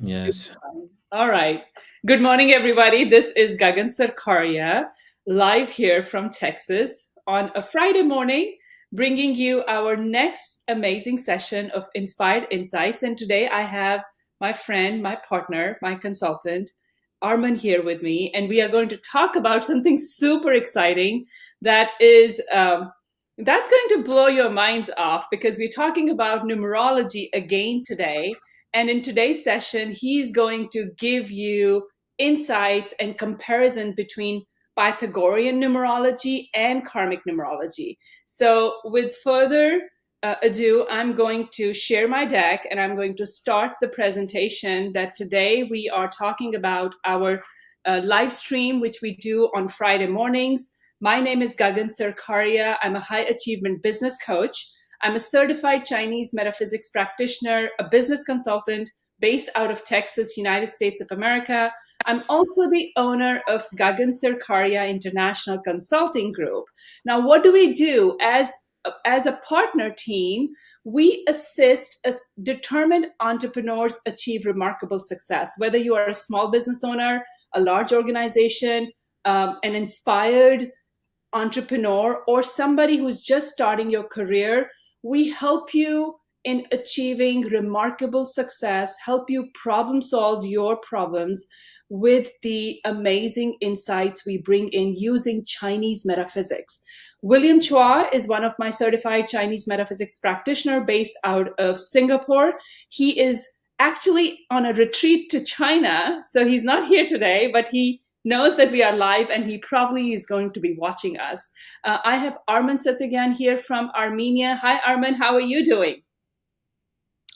Yes. All right. Good morning, everybody. This is Gagan Sarkaria, live here from Texas on a Friday morning, bringing you our next amazing session of Inspired Insights. And today I have my friend, my partner, my consultant, Armen here with me. And we are going to talk about something super exciting that is. That's going to blow your minds off because we're talking about numerology again today. And in today's session, he's going to give you insights and comparison between Pythagorean numerology and karmic numerology. So, with further ado, I'm going to share my deck and I'm going to start the presentation. That today we are talking about our live stream, which we do on Friday mornings. My name is Gagan Sarkaria. I'm a high achievement business coach. I'm a certified Chinese metaphysics practitioner, a business consultant based out of Texas, United States of America. I'm also the owner of Gagan Sarkaria International Consulting Group. Now, what do we do as a partner team? We assist determined entrepreneurs achieve remarkable success, whether you are a small business owner, a large organization, an inspired entrepreneur, or somebody who's just starting your career. We help you in achieving remarkable success, help you problem solve your problems with the amazing insights we bring in using Chinese metaphysics. William Chua is one of my certified Chinese metaphysics practitioner based out of Singapore. He is actually on a retreat to China, so he's not here today, but he knows that we are live and he probably is going to be watching us. I have Armen Sataghyan here from Armenia. Hi, Armen. How are you doing?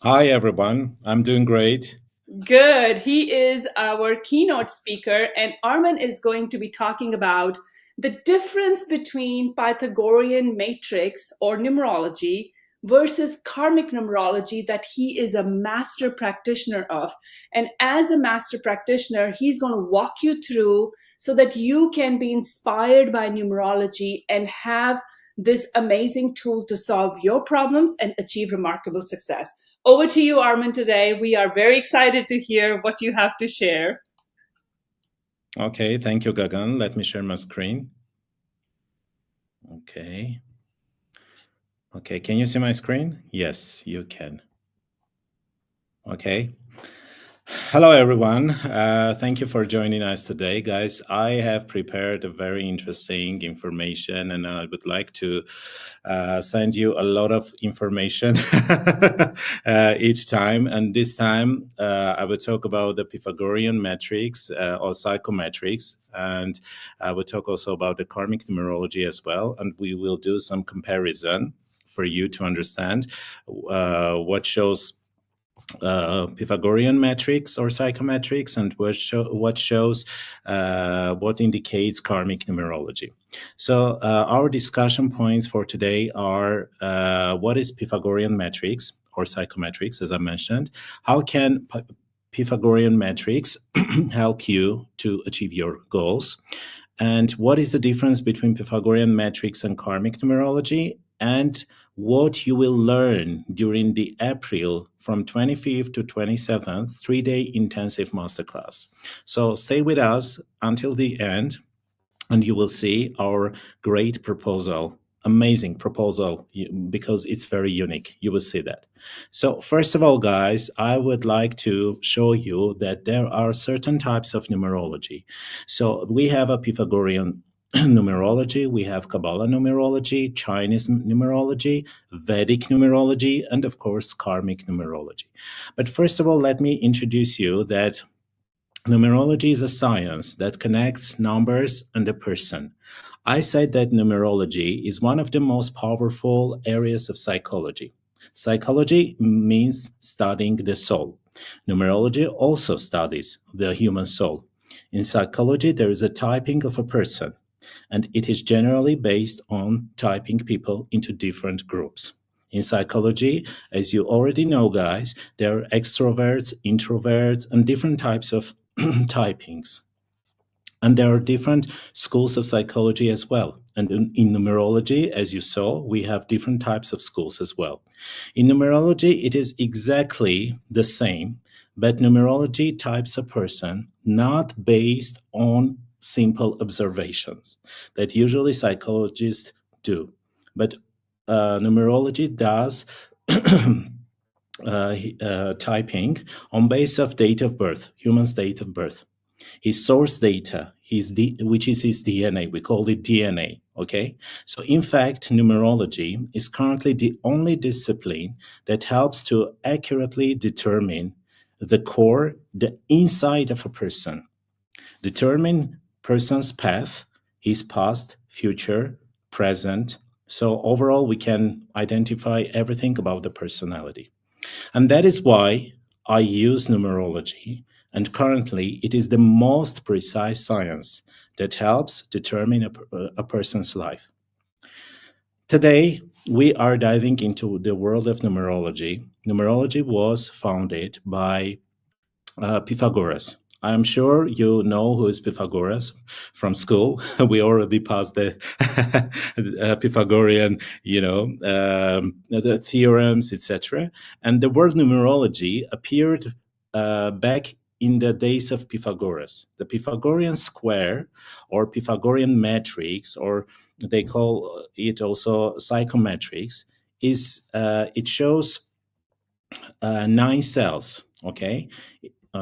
Hi, everyone. I'm doing great. Good. He is our keynote speaker, and Armen is going to be talking about the difference between Pythagorean Matrix or numerology versus karmic numerology that he is a master practitioner of. And as a master practitioner, he's going to walk you through so that you can be inspired by numerology and have this amazing tool to solve your problems and achieve remarkable success. Over to you, Armen, today. We are very excited to hear what you have to share. Okay, thank you, Gagan. Let me share my screen. Okay. Okay, can you see my screen? Yes, you can. Okay. Hello, everyone. Thank you for joining us today, guys. I have prepared a very interesting information, and I would like to send you a lot of information each time. And this time, I will talk about the Pythagorean Matrix or Psychometrics, and I will talk also about the Karmic Numerology as well. And we will do some comparison for you to understand what shows Pythagorean matrix or psychometrics, and what indicates karmic numerology. So our discussion points for today are what is Pythagorean matrix or psychometrics, as I mentioned. How can Pythagorean matrix help you to achieve your goals? And what is the difference between Pythagorean matrix and karmic numerology? And what you will learn during the April from 25th to 27th 3-day intensive masterclass. So stay with us until the end, and you will see our great proposal, amazing proposal, because it's very unique. You will see that. So first of all, guys, I would like to show you that there are certain types of numerology. So we have a Pythagorean numerology, we have Kabbalah numerology, Chinese numerology, Vedic numerology, and of course, karmic numerology. But first of all, let me introduce you that numerology is a science that connects numbers and a person. I said that numerology is one of the most powerful areas of psychology. Psychology means studying the soul. Numerology also studies the human soul. In psychology, there is a typing of a person, and it is generally based on typing people into different groups. In psychology, as you already know, guys, there are extroverts, introverts, and different types of typings. And there are different schools of psychology as well. And in numerology, as you saw, we have different types of schools as well. In numerology, it is exactly the same, but numerology types a person not based on simple observations that usually psychologists do, but numerology does typing on base of date of birth, human's date of birth, his source data, which is his DNA. We call it DNA. Okay. So in fact, numerology is currently the only discipline that helps to accurately determine the core, the inside of a person, determine person's path, his past, future, present. So overall, we can identify everything about the personality. And that is why I use numerology. And currently, it is the most precise science that helps determine a person's life. Today, we are diving into the world of numerology. Numerology was founded by Pythagoras. I'm sure you know who is Pythagoras from school. We already passed the Pythagorean, the theorems, etc. And the word numerology appeared back in the days of Pythagoras. The Pythagorean square or Pythagorean matrix, or they call it also psychometrics, it shows 9 cells. Okay.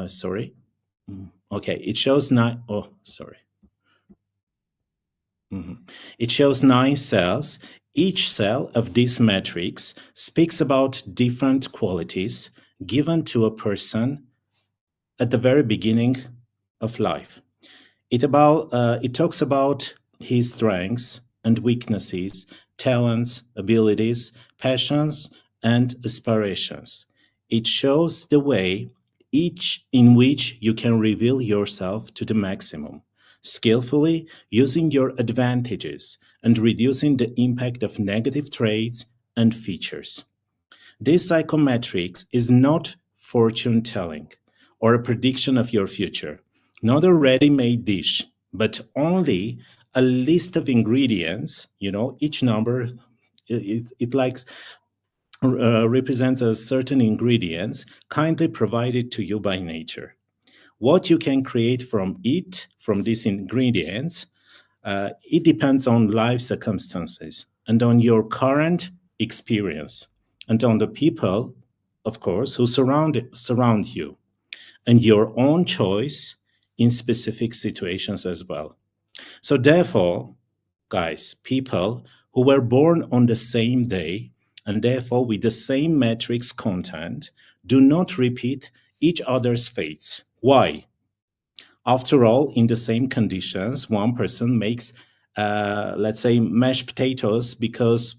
Sorry. Okay, it shows 9. Oh, sorry. It shows 9 cells. Each cell of this matrix speaks about different qualities given to a person at the very beginning of life. It talks about his strengths and weaknesses, talents, abilities, passions, and aspirations. It shows the way in which you can reveal yourself to the maximum, skillfully using your advantages and reducing the impact of negative traits and features. This psychometrics is not fortune telling or a prediction of your future, not a ready-made dish, but only a list of ingredients. Each number it likes represents a certain ingredients kindly provided to you by nature. What you can create from these ingredients, it depends on life circumstances and on your current experience and on the people, of course, who surround you, and your own choice in specific situations as well. So therefore, guys, people who were born on the same day and therefore with the same matrix content do not repeat each other's fates. Why? After all, in the same conditions, one person makes, let's say, mashed potatoes because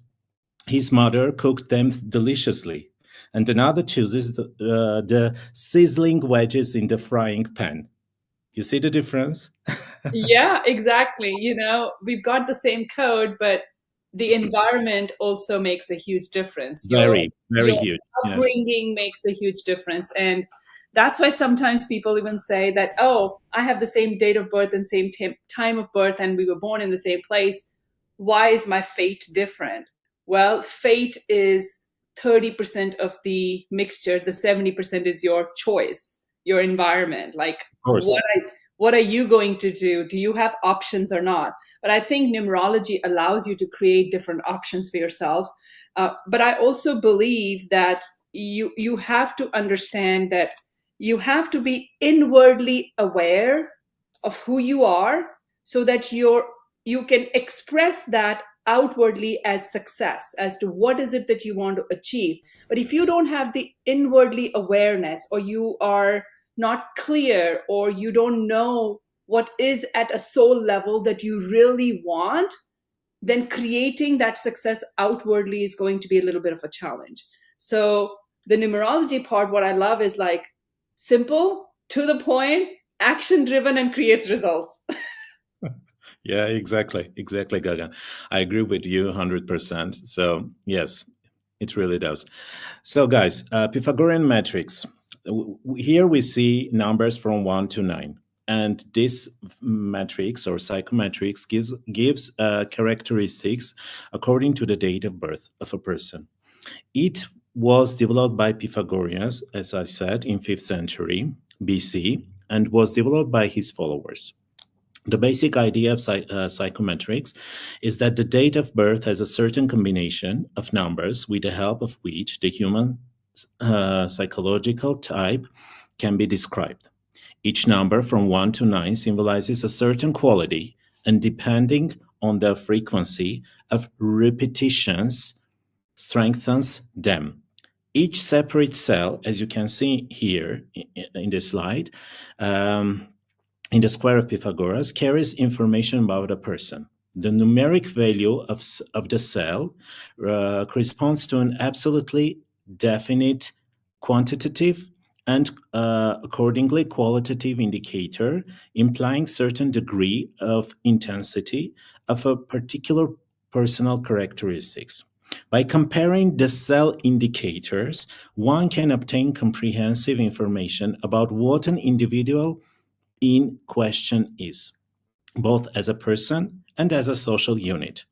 his mother cooked them deliciously, and another chooses the sizzling wedges in the frying pan. You see the difference? Yeah, exactly. We've got the same code, but the environment also makes a huge difference. Very, very Your huge. Yes. upbringing makes a huge difference. And that's why sometimes people even say that, oh, I have the same date of birth and same time of birth, and we were born in the same place. Why is my fate different? Well, fate is 30% of the mixture. The 70% is your choice, your environment. Like, Of course. what are you going to do? Do you have options or not? But I think numerology allows you to create different options for yourself. But I also believe that you have to understand that you have to be inwardly aware of who you are so that you can express that outwardly as success, as to what is it that you want to achieve. But if you don't have the inwardly awareness, or you are not clear, or you don't know what is at a soul level that you really want, then creating that success outwardly is going to be a little bit of a challenge. So the numerology part, what I love is like simple, to the point, action driven, and creates results. Yeah, exactly, Gagan. I agree with you 100%. So yes, it really does. So guys, Pythagorean matrix. Here we see numbers from 1 to 9. And this matrix or psychometrics gives characteristics according to the date of birth of a person. It was developed by Pythagoreans, as I said, in 5th century BC, and was developed by his followers. The basic idea of psychometrics is that the date of birth has a certain combination of numbers with the help of which the human psychological type can be described. Each number from 1 to 9 symbolizes a certain quality, and depending on the frequency of repetitions, strengthens them. Each separate cell, as you can see here in this slide, in the square of Pythagoras, carries information about a person. The numeric value of the cell corresponds to an absolutely definite quantitative and accordingly qualitative indicator, implying certain degree of intensity of a particular personal characteristics. By comparing the cell indicators, one can obtain comprehensive information about what an individual in question is, both as a person and as a social unit,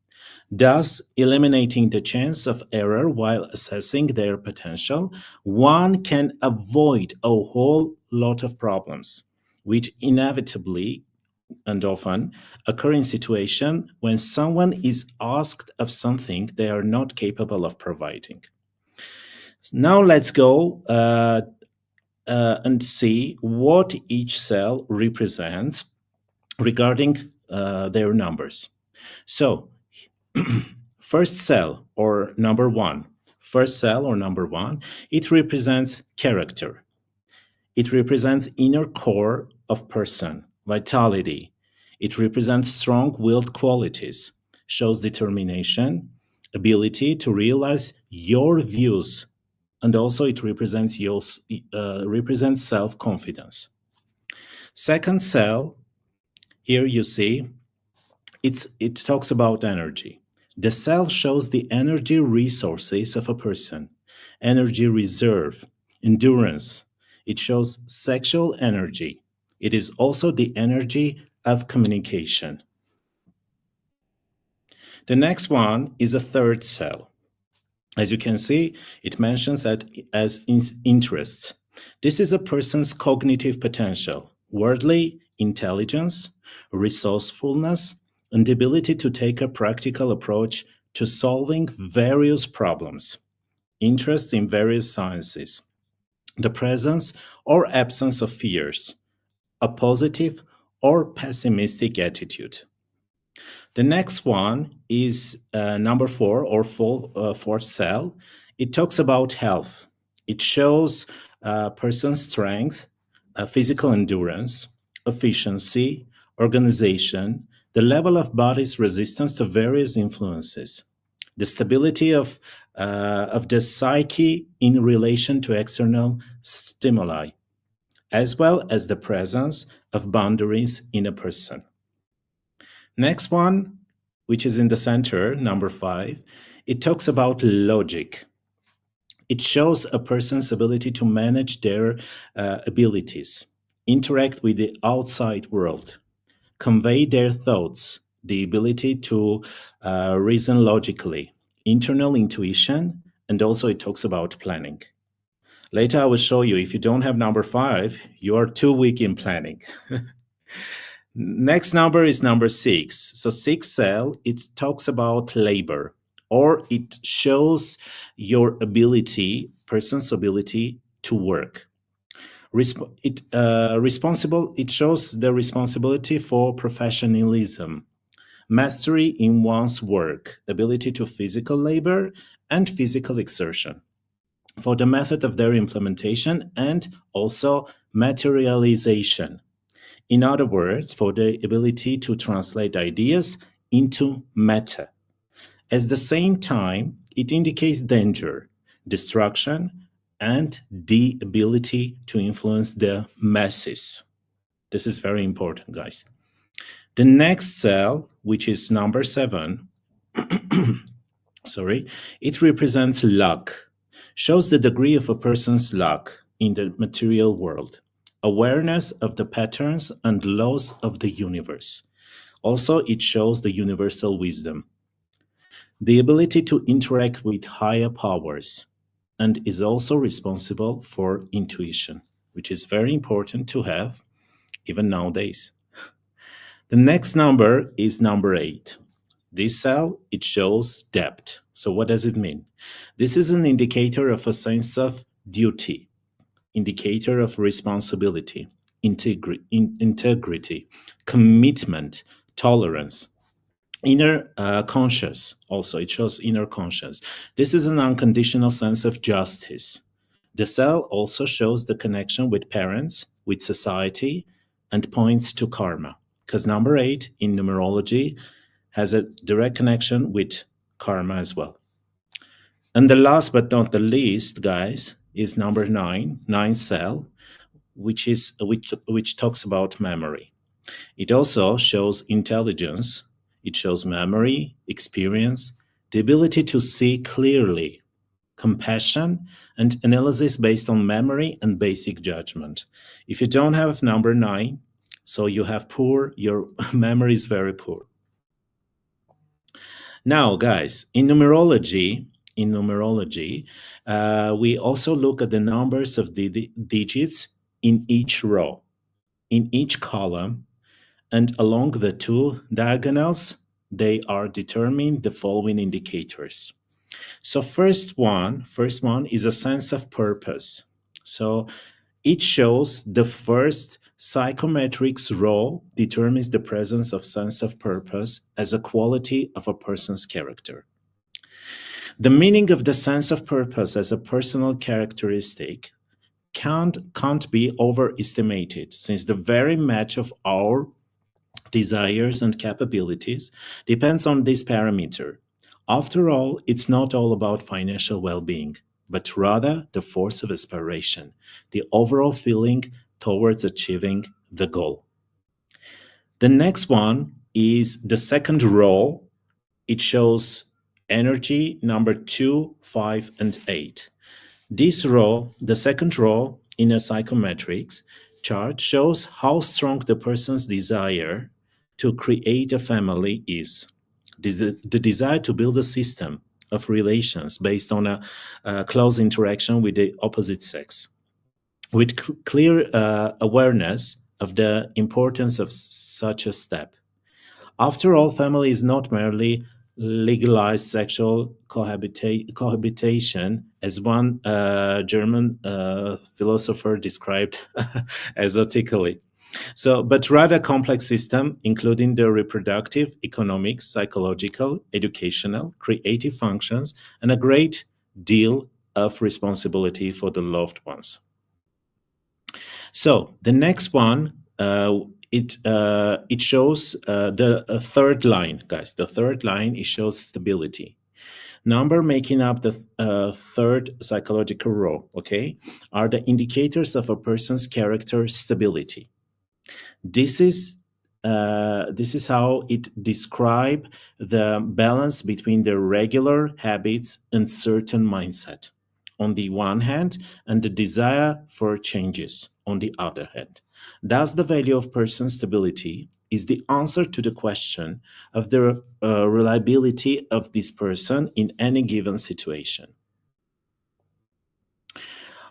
thus eliminating the chance of error while assessing their potential. One can avoid a whole lot of problems, which inevitably and often occur in situations when someone is asked of something they are not capable of providing. Now let's go and see what each cell represents regarding their numbers. So, first cell or number one, it represents character. It represents inner core of person, vitality. It represents strong-willed qualities, shows determination, ability to realize your views, and also it represents self-confidence. Second cell, here you see, it talks about energy. The cell shows the energy resources of a person, energy reserve, endurance. It shows sexual energy. It is also the energy of communication. The next one is a third cell. As you can see, it mentions that as interests. This is a person's cognitive potential, worldly intelligence, resourcefulness, and the ability to take a practical approach to solving various problems, interest in various sciences, the presence or absence of fears, a positive or pessimistic attitude. The next one is number 4 or fourth cell. It talks about health. It shows person's strength, physical endurance, efficiency, organization, the level of body's resistance to various influences, the stability of the psyche in relation to external stimuli, as well as the presence of boundaries in a person. Next one, which is in the center, number 5, it talks about logic. It shows a person's ability to manage their abilities, interact with the outside world, convey their thoughts, the ability to reason logically, internal intuition, and also it talks about planning. Later I will show you, if you don't have number 5, you are too weak in planning. Next number is number 6. So 6th cell, it talks about labor, or it shows your ability, person's ability to work. It shows the responsibility for professionalism, mastery in one's work, ability to physical labor and physical exertion, for the method of their implementation and also materialization. In other words, for the ability to translate ideas into matter. At the same time, it indicates danger, destruction, and the ability to influence the masses. This is very important, guys. The next cell, which is number 7, it represents luck, shows the degree of a person's luck in the material world, awareness of the patterns and laws of the universe. Also, it shows the universal wisdom, the ability to interact with higher powers, and is also responsible for intuition, which is very important to have even nowadays. The next number is number 8. This cell, it shows depth. So what does it mean? This is an indicator of a sense of duty, indicator of responsibility, integrity, commitment, tolerance, inner conscious. Also, it shows inner conscious. This is an unconditional sense of justice. The cell also shows the connection with parents, with society, and points to karma. Because number 8 in numerology has a direct connection with karma as well. And the last but not the least, guys, is number 9, 9th cell, which talks about memory. It also shows intelligence. It shows memory, experience, the ability to see clearly, compassion, and analysis based on memory and basic judgment. If you don't have number 9, so you have poor, your memory is very poor. Now, guys, in numerology, we also look at the numbers of the digits in each row, in each column, and along the two diagonals, they are determining the following indicators. So first one is a sense of purpose. So it shows the first psychometric row determines the presence of sense of purpose as a quality of a person's character. The meaning of the sense of purpose as a personal characteristic can't be overestimated, since the very match of our desires and capabilities depends on this parameter. After all, it's not all about financial well-being, but rather the force of aspiration, the overall feeling towards achieving the goal. The next one is the second row. It shows energy number 2, 5, and 8. This row, the second row in a psychometrics chart, shows how strong the person's desire to create a family is. The desire to build a system of relations based on a close interaction with the opposite sex, with clear awareness of the importance of such a step. After all, family is not merely legalized sexual cohabitation, as one German philosopher described esotically. So, but rather a complex system, including the reproductive, economic, psychological, educational, creative functions, and a great deal of responsibility for the loved ones. So the next one, it shows the third line, guys. The third line, it shows stability. Number making up the third psychological row, okay, are the indicators of a person's character stability. This is how it describes the balance between the regular habits and certain mindset on the one hand, and the desire for changes on the other hand. Thus, the value of person stability is the answer to the question of the reliability of this person in any given situation.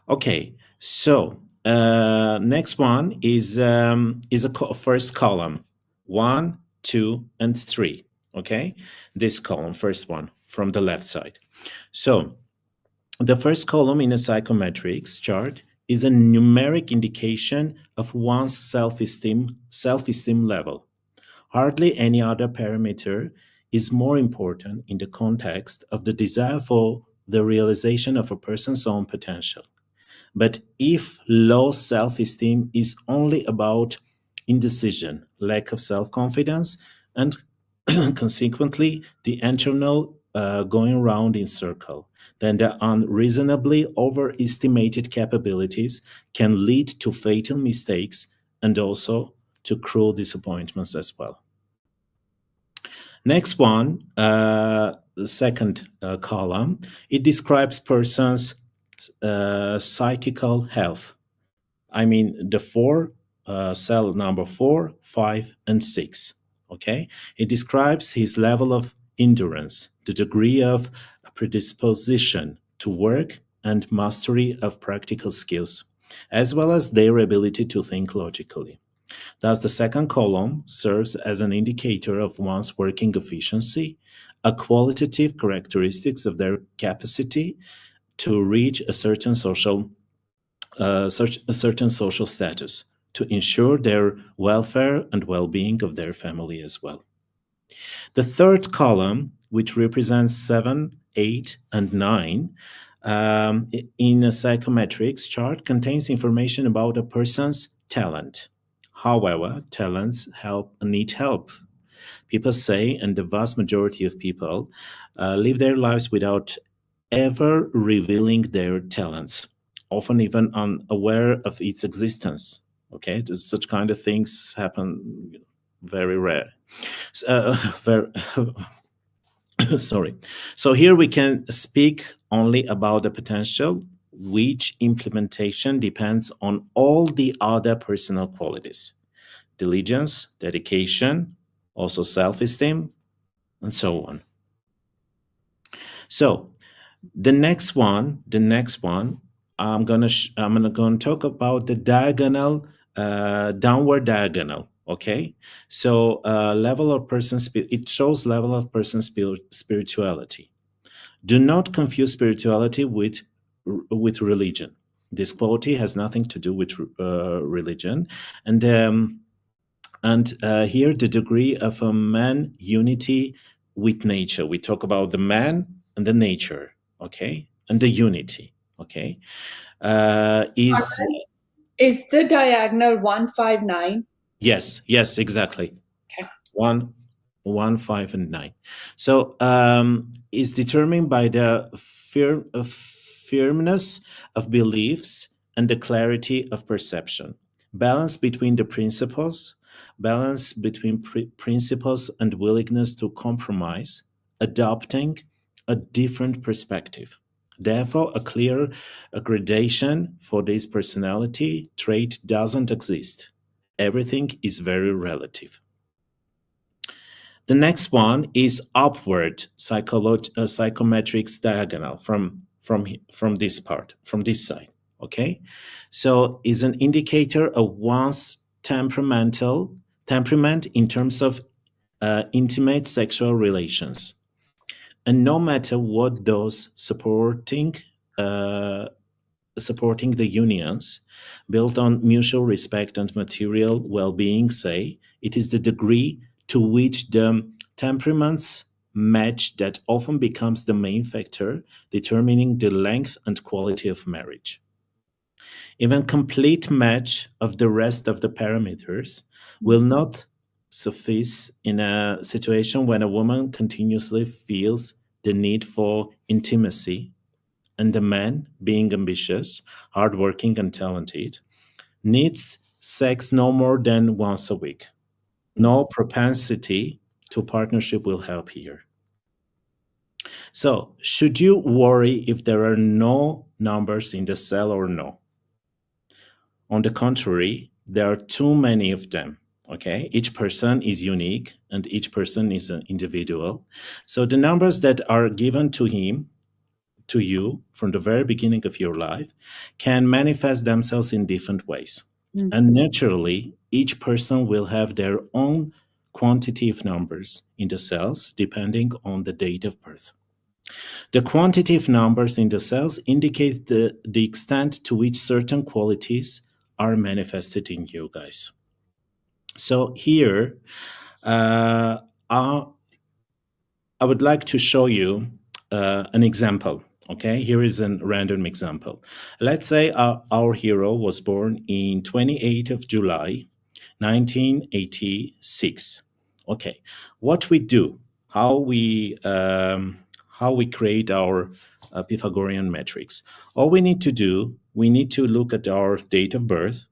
Okay, so next one is a first column, 1, 2, and 3. Okay, this column, first one from the left side. So the first column in a psychometrics chart is a numeric indication of one's self-esteem level. Hardly any other parameter is more important in the context of the desire for the realization of a person's own potential. But if low self-esteem is only about indecision, lack of self-confidence, and consequently the internal going round in circle, then the unreasonably overestimated capabilities can lead to fatal mistakes and also to cruel disappointments as well. Next one, the second column, it describes person's psychical health. I mean the cell number 4, 5, and 6. Okay, it describes his level of endurance, the degree of predisposition to work and mastery of practical skills, as well as their ability to think logically. Thus, the second column serves as an indicator of one's working efficiency, a qualitative characteristics of their capacity to reach a certain social status, to ensure their welfare and well-being of their family as well. The third column, which represents 7, 8, and 9, in a psychometric chart, contains information about a person's talent. However, talents need help. People say, and the vast majority of people live their lives without ever revealing their talents, often even unaware of its existence. Okay, such kind of things happen very rare. Very sorry. So here we can speak only about the potential, which implementation depends on all the other personal qualities: diligence, dedication, also self-esteem, and so on. So the next one, I'm gonna talk about the diagonal, downward diagonal. Okay, so level of person's it shows level of person's spirituality. Do not confuse spirituality with religion. This quality has nothing to do with religion, and here the degree of a man unity with nature. We talk about the man and the nature, okay, and the unity, okay. Is the diagonal 159? Yes, exactly. Okay. 1, 5, and 9. So is determined by the firmness of beliefs and the clarity of perception. Balance between the principles, balance between principles and willingness to compromise, adopting a different perspective. Therefore, a clear gradation for this personality trait doesn't exist. Everything is very relative. The next one is upward psychometric diagonal from this part, from this side. Okay, so is an indicator of one's temperament in terms of intimate sexual relations, and no matter what those supporting the unions built on mutual respect and material well-being say, it is the degree to which the temperaments match that often becomes the main factor determining the length and quality of marriage. Even complete match of the rest of the parameters will not suffice in a situation when a woman continuously feels the need for intimacy, and the man, being ambitious, hardworking, and talented, needs sex no more than once a week. No propensity to partnership will help here. So, should you worry if there are no numbers in the cell or no? On the contrary, there are too many of them. Okay, each person is unique and each person is an individual. So the numbers that are given to him, to you from the very beginning of your life, can manifest themselves in different ways. And naturally, each person will have their own quantity of numbers in the cells depending on the date of birth. The quantity of numbers in the cells indicate the extent to which certain qualities are manifested in you guys. So here, I would like to show you an example. Okay, here is a random example. Let's say our hero was born in 28th of July, 1986. Okay, what we do, how we create our Pythagorean matrix. All we need to do, we need to look at our date of birth,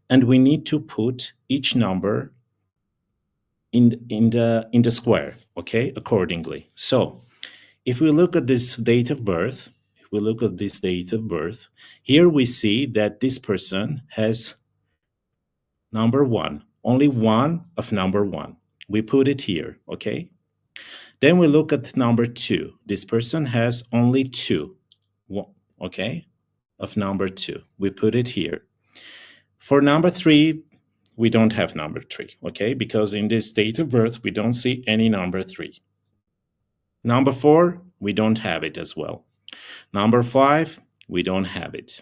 and we need to put each number in the square, okay, accordingly. So if we look at this date of birth, here we see that this person has number 1, only one of number 1. We put it here, okay? Then we look at number 2. This person has only 2, okay? of number 2. We put it here. For number 3, we don't have number 3, okay? Because in this date of birth, we don't see any number 3. Number 4, we don't have it as well. Number 5, we don't have it.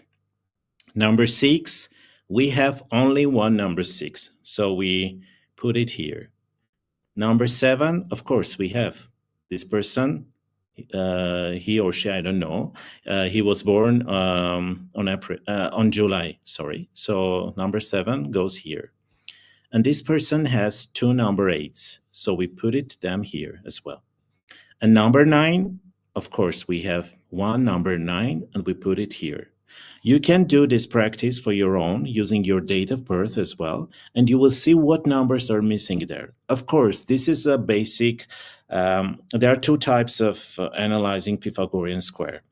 Number 6, we have only one number 6, so we put it here. Number 7, of course, we have this person, he or she, I don't know. He was born on July, sorry. So number 7 goes here. And this person has 2 number 8s, so we put them here as well. And number 9, of course, we have one number 9, and we put it here. You can do this practice for your own using your date of birth as well, and you will see what numbers are missing there. Of course, this is a basic. There are 2 types of analyzing Pythagorean square.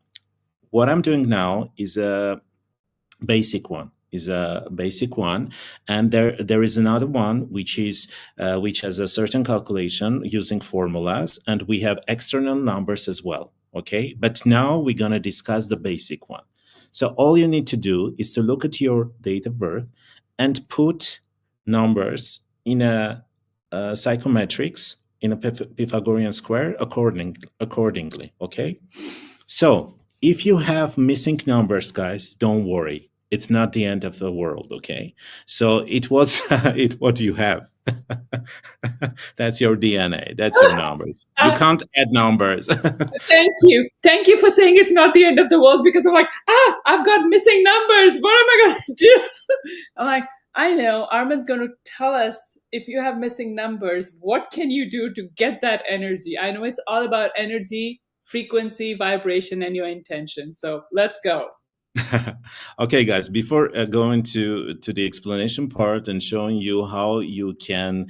What I'm doing now is a basic one. And there is another one which has a certain calculation using formulas, and we have external numbers as well. Okay, but now we're gonna discuss the basic one. So all you need to do is to look at your date of birth and put numbers in a psychometrics, in a Pythagorean square accordingly, okay? So if you have missing numbers, guys, don't worry. It's not the end of the world, okay? So it was what you have. That's your DNA. That's your numbers. You can't add numbers. Thank you for saying it's not the end of the world, because I'm like, I've got missing numbers. What am I going to do? I'm like, I know Armen's going to tell us, if you have missing numbers, what can you do to get that energy? I know it's all about energy, frequency, vibration, and your intention. So let's go. Okay, guys, before going to the explanation part and showing you how you can,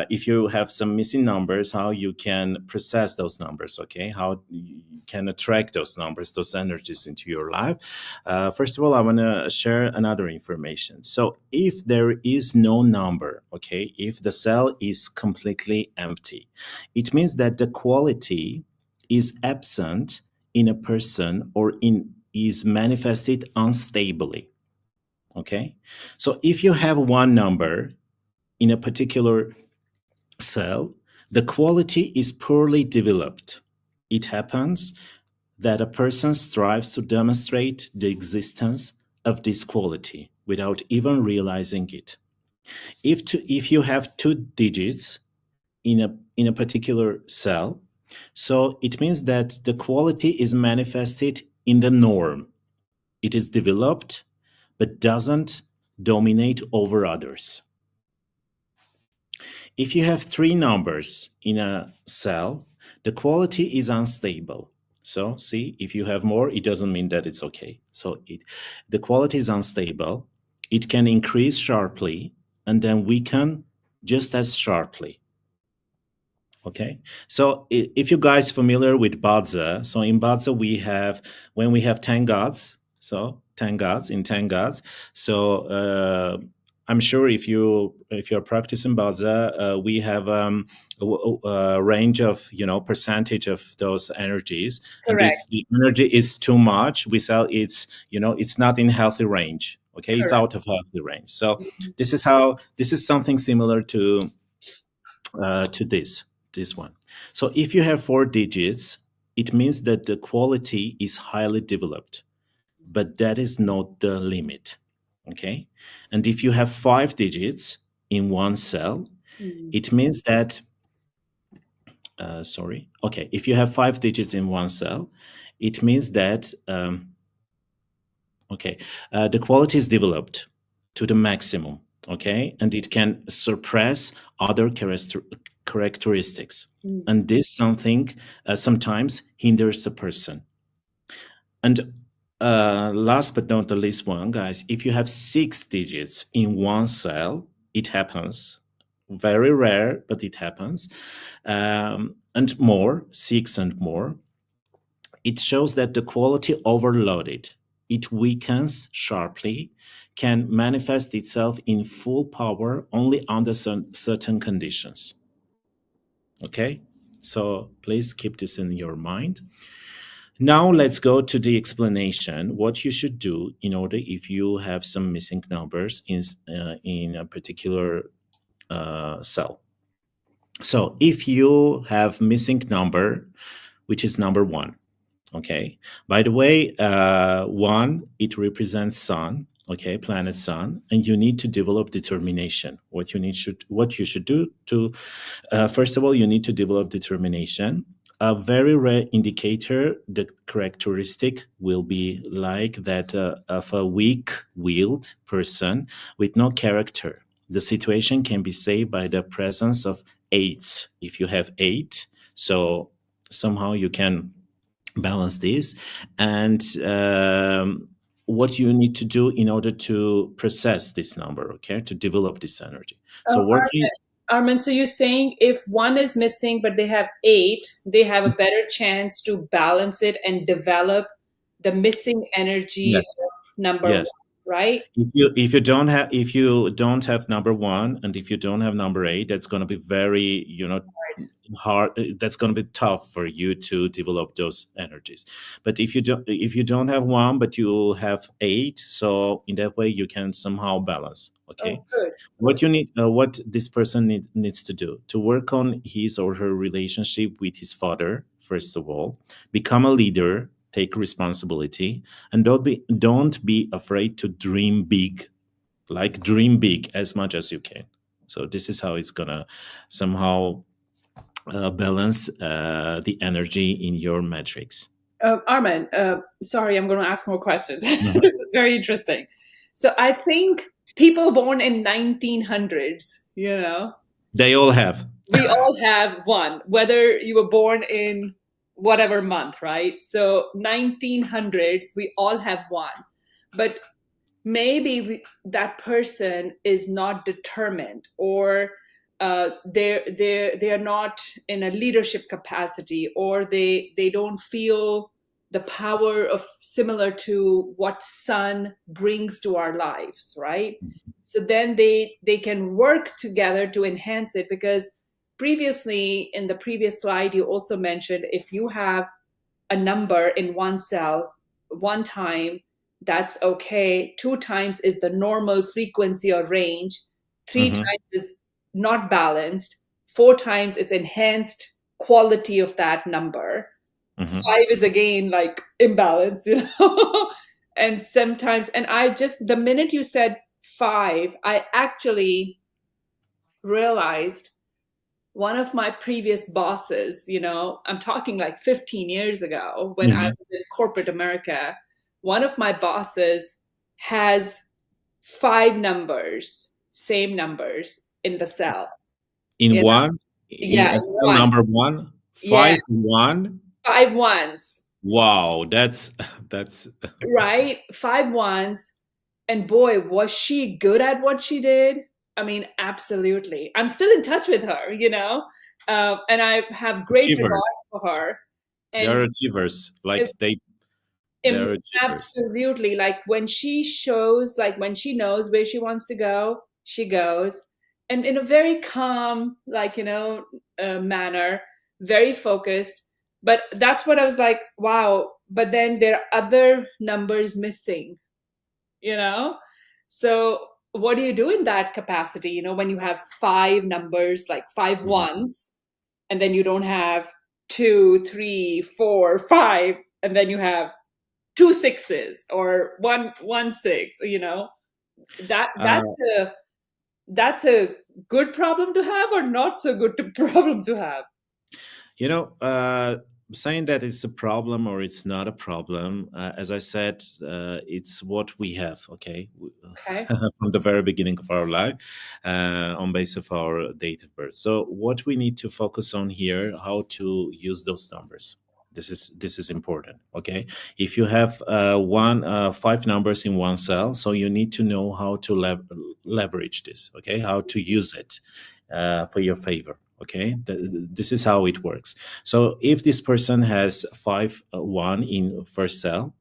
if you have some missing numbers, how you can process those numbers, okay? How you can attract those numbers, those energies into your life. First of all, I want to share another information. So if there is no number, okay, if the cell is completely empty, it means that the quality is absent in a person or is manifested unstably, okay? So if you have one number in a particular cell, the quality is poorly developed. It happens that a person strives to demonstrate the existence of this quality without even realizing it. If you have 2 digits in a particular cell, so it means that the quality is manifested in the norm. It is developed, but doesn't dominate over others. If you have 3 numbers in a cell, the quality is unstable. So see, if you have more, it doesn't mean that it's okay. So the quality is unstable. It can increase sharply and then weaken just as sharply. Okay, so if you guys familiar with Badza, so in Badza when we have 10 gods, so 10 gods in 10 gods. So I'm sure if you're practicing Badza, we have a range of percentage of those energies. Correct. And if the energy is too much, we sell it's not in healthy range. Okay, correct. It's out of healthy range. So this is something similar to this one. So if you have 4 digits, it means that the quality is highly developed, but that is not the limit, okay? And if you have 5 digits in one cell, it means that, if you have 5 digits in one cell, it means that, the quality is developed to the maximum, okay? And it can suppress other characteristics. And this something sometimes hinders a person. And last but not the least one, guys, if you have 6 digits in one cell, it happens. Very rare, but it happens. And more, 6 and more, it shows that the quality overloaded. It weakens sharply, can manifest itself in full power only under certain conditions. Okay, so please keep this in your mind. Now let's go to the explanation. What you should do in order if you have some missing numbers in a particular cell. So if you have missing number, which is number 1, okay. By the way, 1, it represents sun, okay, planet sun, and you need to develop determination. What you should do to first of all, you need to develop determination. A very rare indicator, the characteristic will be like that of a weak-willed person with no character. The situation can be saved by the presence of 8s. If you have 8, so somehow you can balance this. And what you need to do in order to process this number, okay, to develop this energy. So working. Armen, so you're saying if 1 is missing but they have 8, they have a better chance to balance it and develop the missing energy Yes. of number Yes. 1, right? If you don't have number 1 and if you don't have number 8, that's going to be very hard. That's going to be tough for you to develop those energies. But if you don't have 1 but you have 8, so in that way you can somehow balance. Okay. Oh, good. What you need, what this person needs to do to work on his or her relationship with his father. First of all, become a leader, take responsibility, and don't be afraid to dream big. Like dream big as much as you can. So this is how it's gonna somehow balance the energy in your matrix. Armen, sorry, I'm going to ask more questions. This is very interesting. So I think people born in 1900s, they all have. We all have 1, whether you were born in whatever month, right? So 1900s, we all have 1. But maybe that person is not determined, or they are not in a leadership capacity, or they don't feel the power of similar to what sun brings to our lives, right? So then they can work together to enhance it, because previously in the previous slide you also mentioned if you have a number in 1 cell 1 time, that's okay. 2 times is the normal frequency or range. 3 times is not balanced. 4 times is enhanced quality of that number. 5 is again like imbalanced, and sometimes, and the minute you said 5, I actually realized one of my previous bosses, I'm talking like 15 years ago when I was in corporate America, one of my bosses has 5 numbers, same numbers in the cell. In one? Yeah. In cell number 1? 5 1? 5 1s. Wow, that's right. 5 1s. And boy, was she good at what she did. I mean, absolutely. I'm still in touch with her, and I have great regard for her. And they're achievers. Like they're achievers. Absolutely. Like when she shows, like when she knows where she wants to go, she goes. And in a very calm, manner, very focused. But that's what I was like, wow. But then there are other numbers missing, So what do you do in that capacity, when you have 5 numbers, like 5 1s, and then you don't have 2, 3, 4, 5, and then you have 2 6s or 1 6, that's a good problem to have, or not so good problem to have? Saying that it's a problem or it's not a problem, as I said, it's what we have, okay? From the very beginning of our life, on base of our date of birth. So what we need to focus on here, how to use those numbers. This is important, okay? If you have 5 numbers in 1 cell, so you need to know how to leverage this, okay? How to use it for your favor. Okay, this is how it works. So if this person has 5 1 in first cell,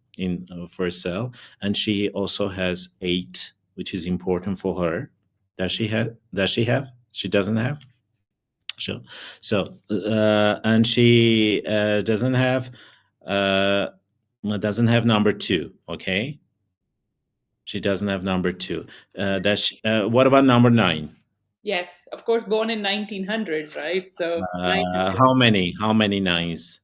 and she also has 8, which is important for her. Does she have? She doesn't have. So and she doesn't have doesn't have number 2. Okay, she doesn't have number 2. What about number 9? Yes, of course, born in 1900s, right? So 900. How many nines?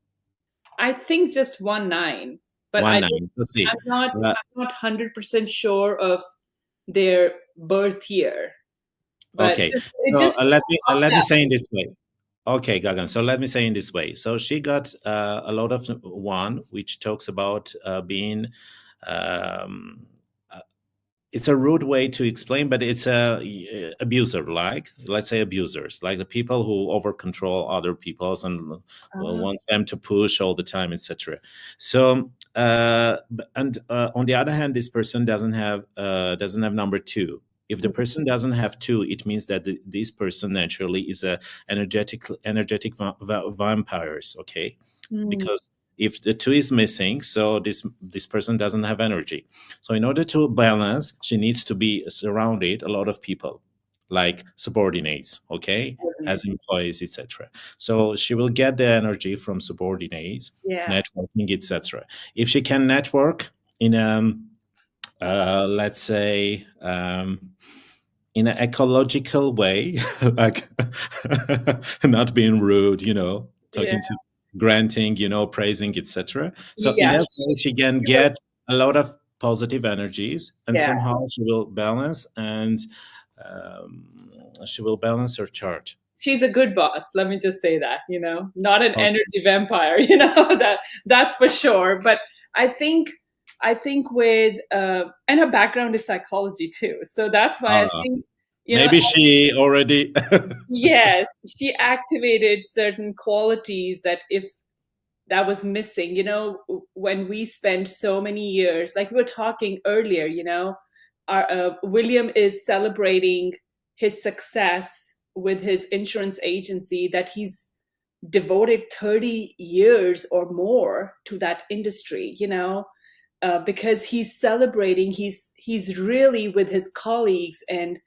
I think just 1 9, but One nine. So see. Uh, I'm not 100% sure of their birth year. But okay. it So just let popped me up. say in this way. Okay, Gagan. So let me say in this way. So she got a lot of 1, which talks about being. Um, it's a rude way to explain, but it's a abuser, like let's say abusers, like the people who over control other people's and Ah, wants them to push all the time, etc. So and on the other hand, this person doesn't have number 2. If the person doesn't have 2, it means that this person naturally is a energetic vampires. Okay, mm, because if the 2 is missing, so this person doesn't have energy. So in order to balance, she needs to be surrounded a lot of people, like subordinates, okay, as coordinates. employees, etc. So she will get the energy from subordinates, Yeah. networking, etc. If she can network in let's say in an ecological way, like not being rude, Yeah. talking to granting, praising, etc. So in Yeah. that way, she can She get was, a lot of positive energies, and yeah. somehow she will balance and she will balance her chart. She's a good boss. Let me just say that, not an Okay. energy vampire, that's for sure. But I think, with, and her background is psychology too. So that's why I Uh, think, maybe she already. yes, she activated certain qualities that if that was missing, when we spend so many years, like we were talking earlier, our William is celebrating his success with his insurance agency, that he's devoted 30 years or more to that industry, because he's celebrating, he's really with his colleagues and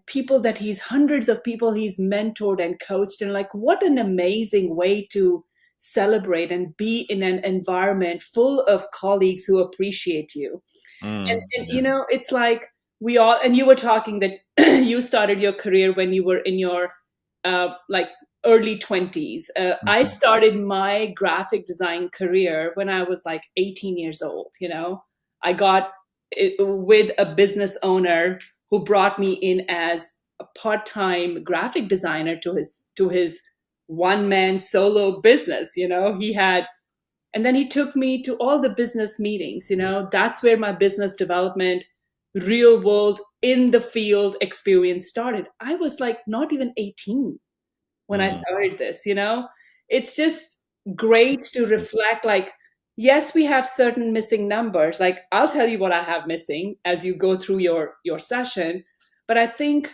people that he's hundreds of people he's mentored and coached, and like what an amazing way to celebrate and be in an environment full of colleagues who appreciate you. And Yes. it's like we all, and you were talking that you started your career when you were in your like early 20s. I Mhm. started my graphic design career when I was like 18 years old. I got it with a business owner who brought me in as a part-time graphic designer to his one-man solo business. He had, and then he took me to all the business meetings. That's where my business development, real world, in the field experience started. I was like not even 18 when I Mm. started this. It's just great to reflect, like, yes, we have certain missing numbers. Like, I'll tell you what I have missing as you go through your session. But I think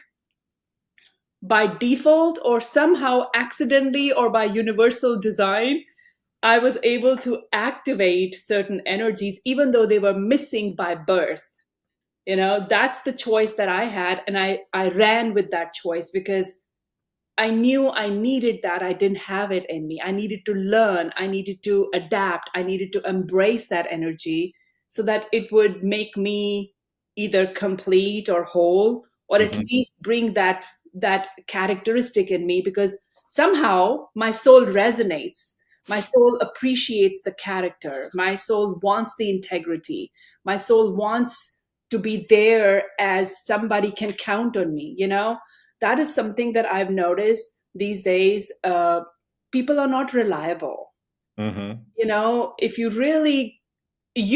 by default or somehow accidentally or by universal design, I was able to activate certain energies, even though they were missing by birth. That's the choice that I had. And I ran with that choice because I knew I needed that. I didn't have it in me. I needed to learn. I needed to adapt. I needed to embrace that energy so that it would make me either complete or whole, or at Mhm. least bring that characteristic in me, because somehow my soul resonates. My soul appreciates the character. My soul wants the integrity. My soul wants to be there as somebody can count on me. That is something that I've noticed these days. People are not reliable. Mhm. If you really,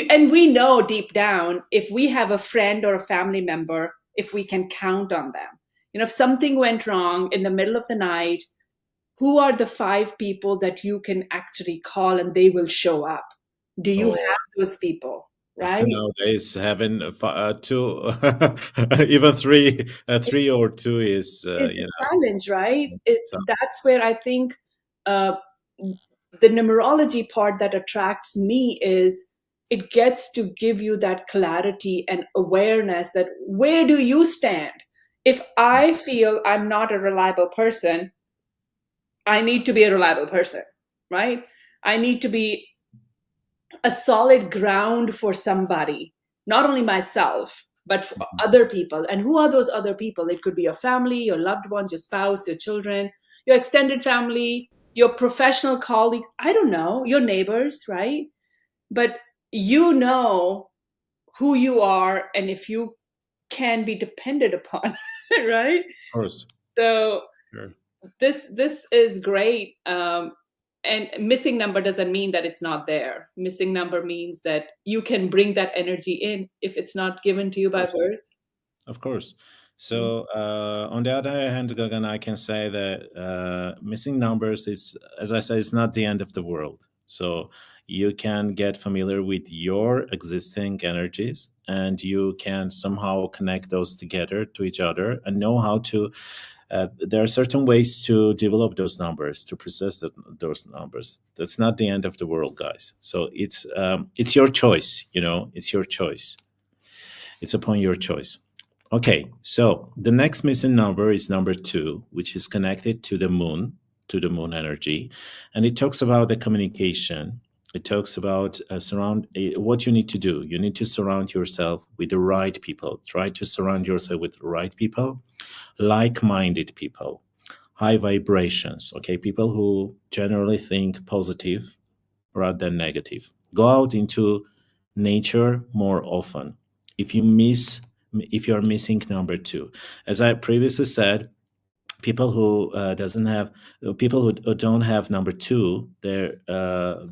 and we know deep down, if we have a friend or a family member, if we can count on them. If something went wrong in the middle of the night, who are the 5 people that you can actually call and they will show up? Do you Oh, have those people? Right? nowadays having 2, even 3, 3 or 2 is It's a challenge, right? tough. That's where I think uh, the numerology part that attracts me is it gets to give you that clarity and awareness that where do you stand? If I feel I'm not a reliable person, I need to be a reliable person, right? I need to be. a solid ground for somebody, not only myself, but for other people. And who are those other people? It could be your family, your loved ones, your spouse, your children, your extended family, your professional colleague, I don't know, your neighbors, right? But you know who you are and if you can be depended upon, right? Of course. So Sure. this is great. And missing number doesn't mean that it's not there. Missing number means that you can bring that energy in if it's not given to you Of by course. birth. Of course. So, on the other hand, Gagan, I can say that missing numbers is, as I said, it's not the end of the world. So you can get familiar with your existing energies, and you can somehow connect those together to each other and know how to. There are certain ways to develop those numbers, to process those numbers. That's not the end of the world, guys. So it's your choice. You know, it's your choice. It's upon your choice. Okay, so the next missing number is number 2, which is connected to the moon energy, and it talks about the communication. It talks about what you need to do. You need to surround yourself with the right people. Try to surround yourself with the right people, like-minded people, high vibrations. Okay, people who generally think positive rather than negative. Go out into nature more often. If you're missing number 2, as I previously said, people who don't have number 2,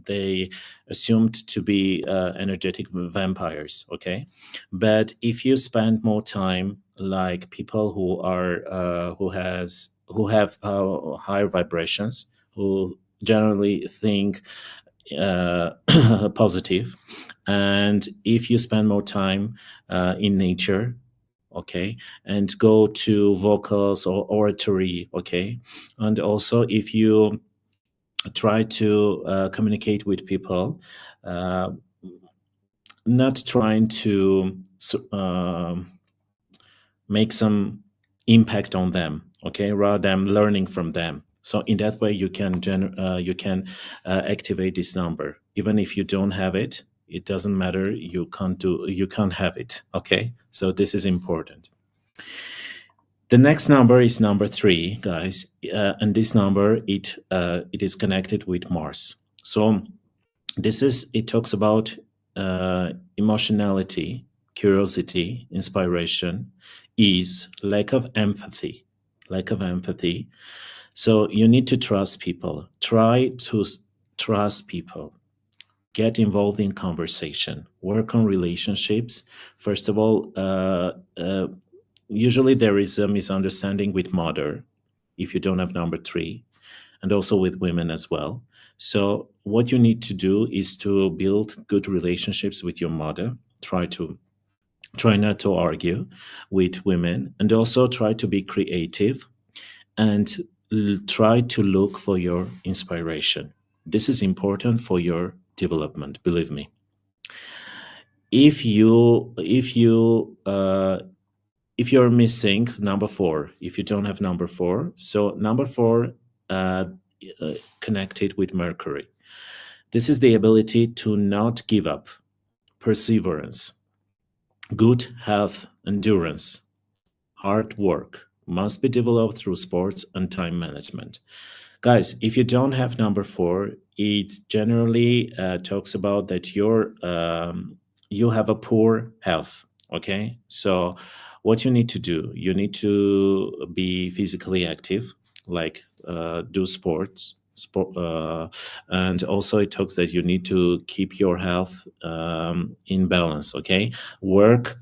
they assumed to be energetic vampires. Okay, but if you spend more time like people who have higher vibrations, who generally think positive, and if you spend more time in nature, okay, and go to vocals or oratory, okay, and also if you try to communicate with people, not trying to make some impact on them, okay, rather than learning from them. So in that way, you can activate this number. Even if you don't have it, it doesn't matter. You can't have it. Okay, so this is important. The next number is number 3, guys, and this number it is connected with Mars. So it talks about emotionality, curiosity, inspiration, ease, lack of empathy. So you need to trust people. Try to trust people. Get involved in conversation. Work on relationships. First of all, usually there is a misunderstanding with mother if you don't have number 3, and also with women as well. So what you need to do is to build good relationships with your mother. Try not to argue with women, and also try to be creative, and try to look for your inspiration. This is important for your development, believe me. If you're missing number 4, if you don't have number 4, so number 4 connected with Mercury. This is the ability to not give up, perseverance, good health, endurance, hard work must be developed through sports and time management. Guys, if you don't have number 4, it generally talks about that you have a poor health. Okay, so what you need to do, you need to be physically active, like do sports, and also it talks that you need to keep your health in balance. Okay, work,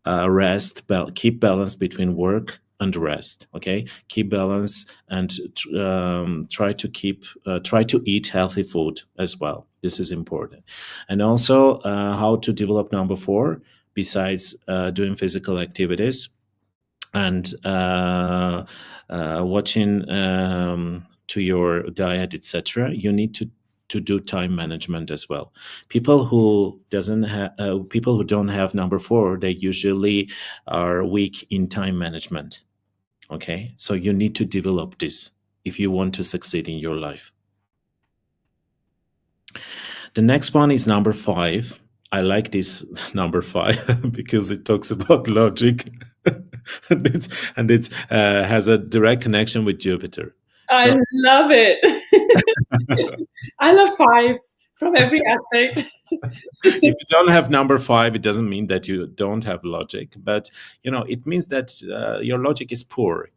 rest, keep balance between work and rest. Okay, keep balance, and try to eat healthy food as well. This is important. And also how to develop number 4, besides doing physical activities and watching to your diet, etc. You need to do time management as well. People who don't have number 4, they usually are weak in time management. Okay, so you need to develop this if you want to succeed in your life. The next one is number 5. I like this number 5 because it talks about logic and it's has a direct connection with Jupiter. I So love it. I love fives from every aspect. if you don't have number 5, it doesn't mean that you don't have logic, but it means that your logic is poor,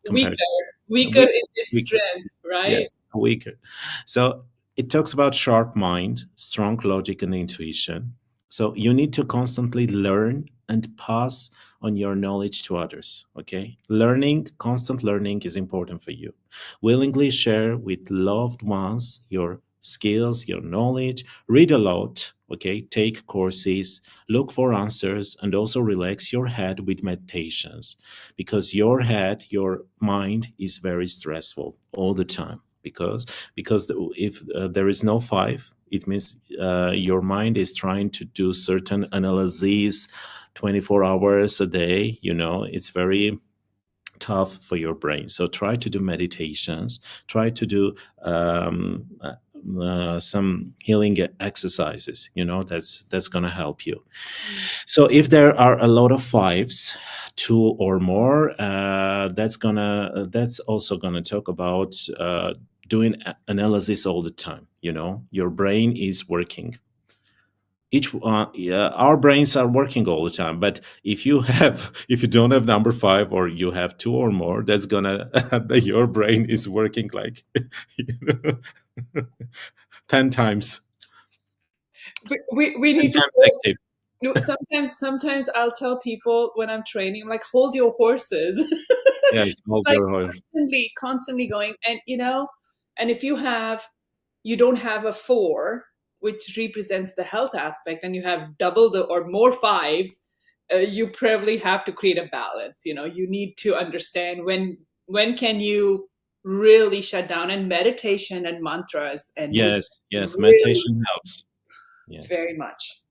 compared to Weaker weak, in its weaker. strength, right? Yes, weaker. So it talks about sharp mind, strong logic, and intuition. So you need to constantly learn and pass on your knowledge to others. Okay, constant learning is important for you. Willingly share with loved ones your skills, your knowledge. Read a lot. Okay, take courses, look for answers, and also relax your head with meditations, because your mind is very stressful all the time. Because if there is no 5, it means your mind is trying to do certain analyses 24 hours a day. It's very tough for your brain. So try to do meditations, try to do some healing exercises. That's going to help you. So if there are a lot of 5s, 2 or more, that's also gonna talk about doing analysis all the time. Your brain is working. Our brains are working all the time, but if you don't have number 5, or you have 2 or more, that's gonna your brain is working like 10 times. We need 10 times to. active. No, sometimes I'll tell people when I'm training, I'm like, hold your horses. Yes, hold Like your horse. constantly going. And and if you don't have a 4, which represents the health aspect, and you have double or more 5s, you probably have to create a balance. You need to understand when can you really shut down, and meditation and mantras and music Yes, really meditation helps. Yes. very much.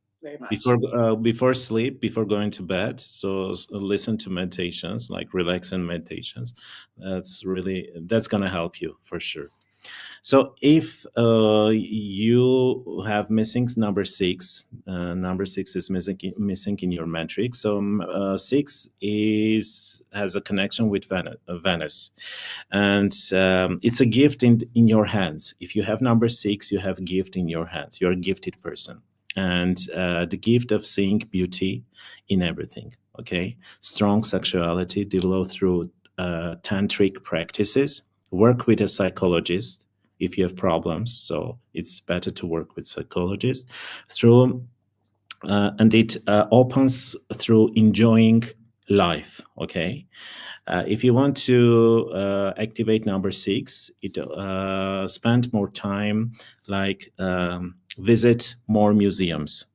Before sleep, before going to bed, so listen to meditations, like relaxing meditations. That's gonna help you for sure. So if you have missing number 6, number 6 is missing in your matrix. So 6 has a connection with Venus, and it's a gift in your hands. If you have number 6, you have a gift in your hands. You're a gifted person, and the gift of seeing beauty in everything. Okay, strong sexuality developed through tantric practices. Work with a psychologist if you have problems. So it's better to work with psychologists through, and it opens through enjoying life. Okay. If you want to activate number 6, it spend more time, like visit more museums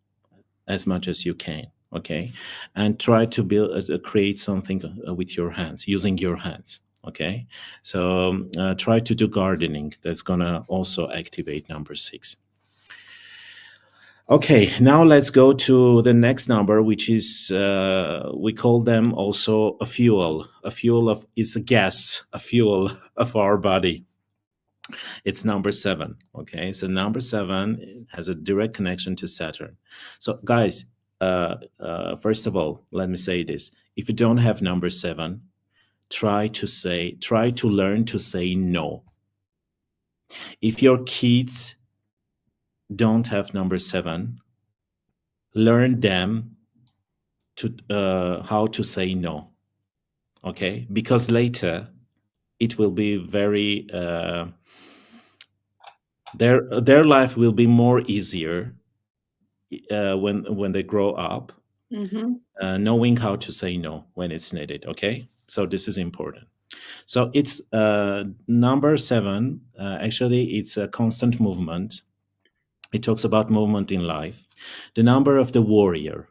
as much as you can. Okay, and try to create something with your hands, using your hands. Okay, so try to do gardening. That's gonna also activate number 6. Okay, now let's go to the next number, which is we call them also a fuel. Is a gas, a fuel of our body. It's number 7. Okay, so number 7 has a direct connection to Saturn. So guys, first of all, let me say this: if you don't have number 7, try to learn to say no. If your kids don't have number 7, learn them to how to say no. Okay, because later it will be very their life will be more easier when they grow up, knowing how to say no when it's needed. Okay, so this is important. So it's number 7. Actually, it's a constant movement. It talks about movement in life. The number of the warrior.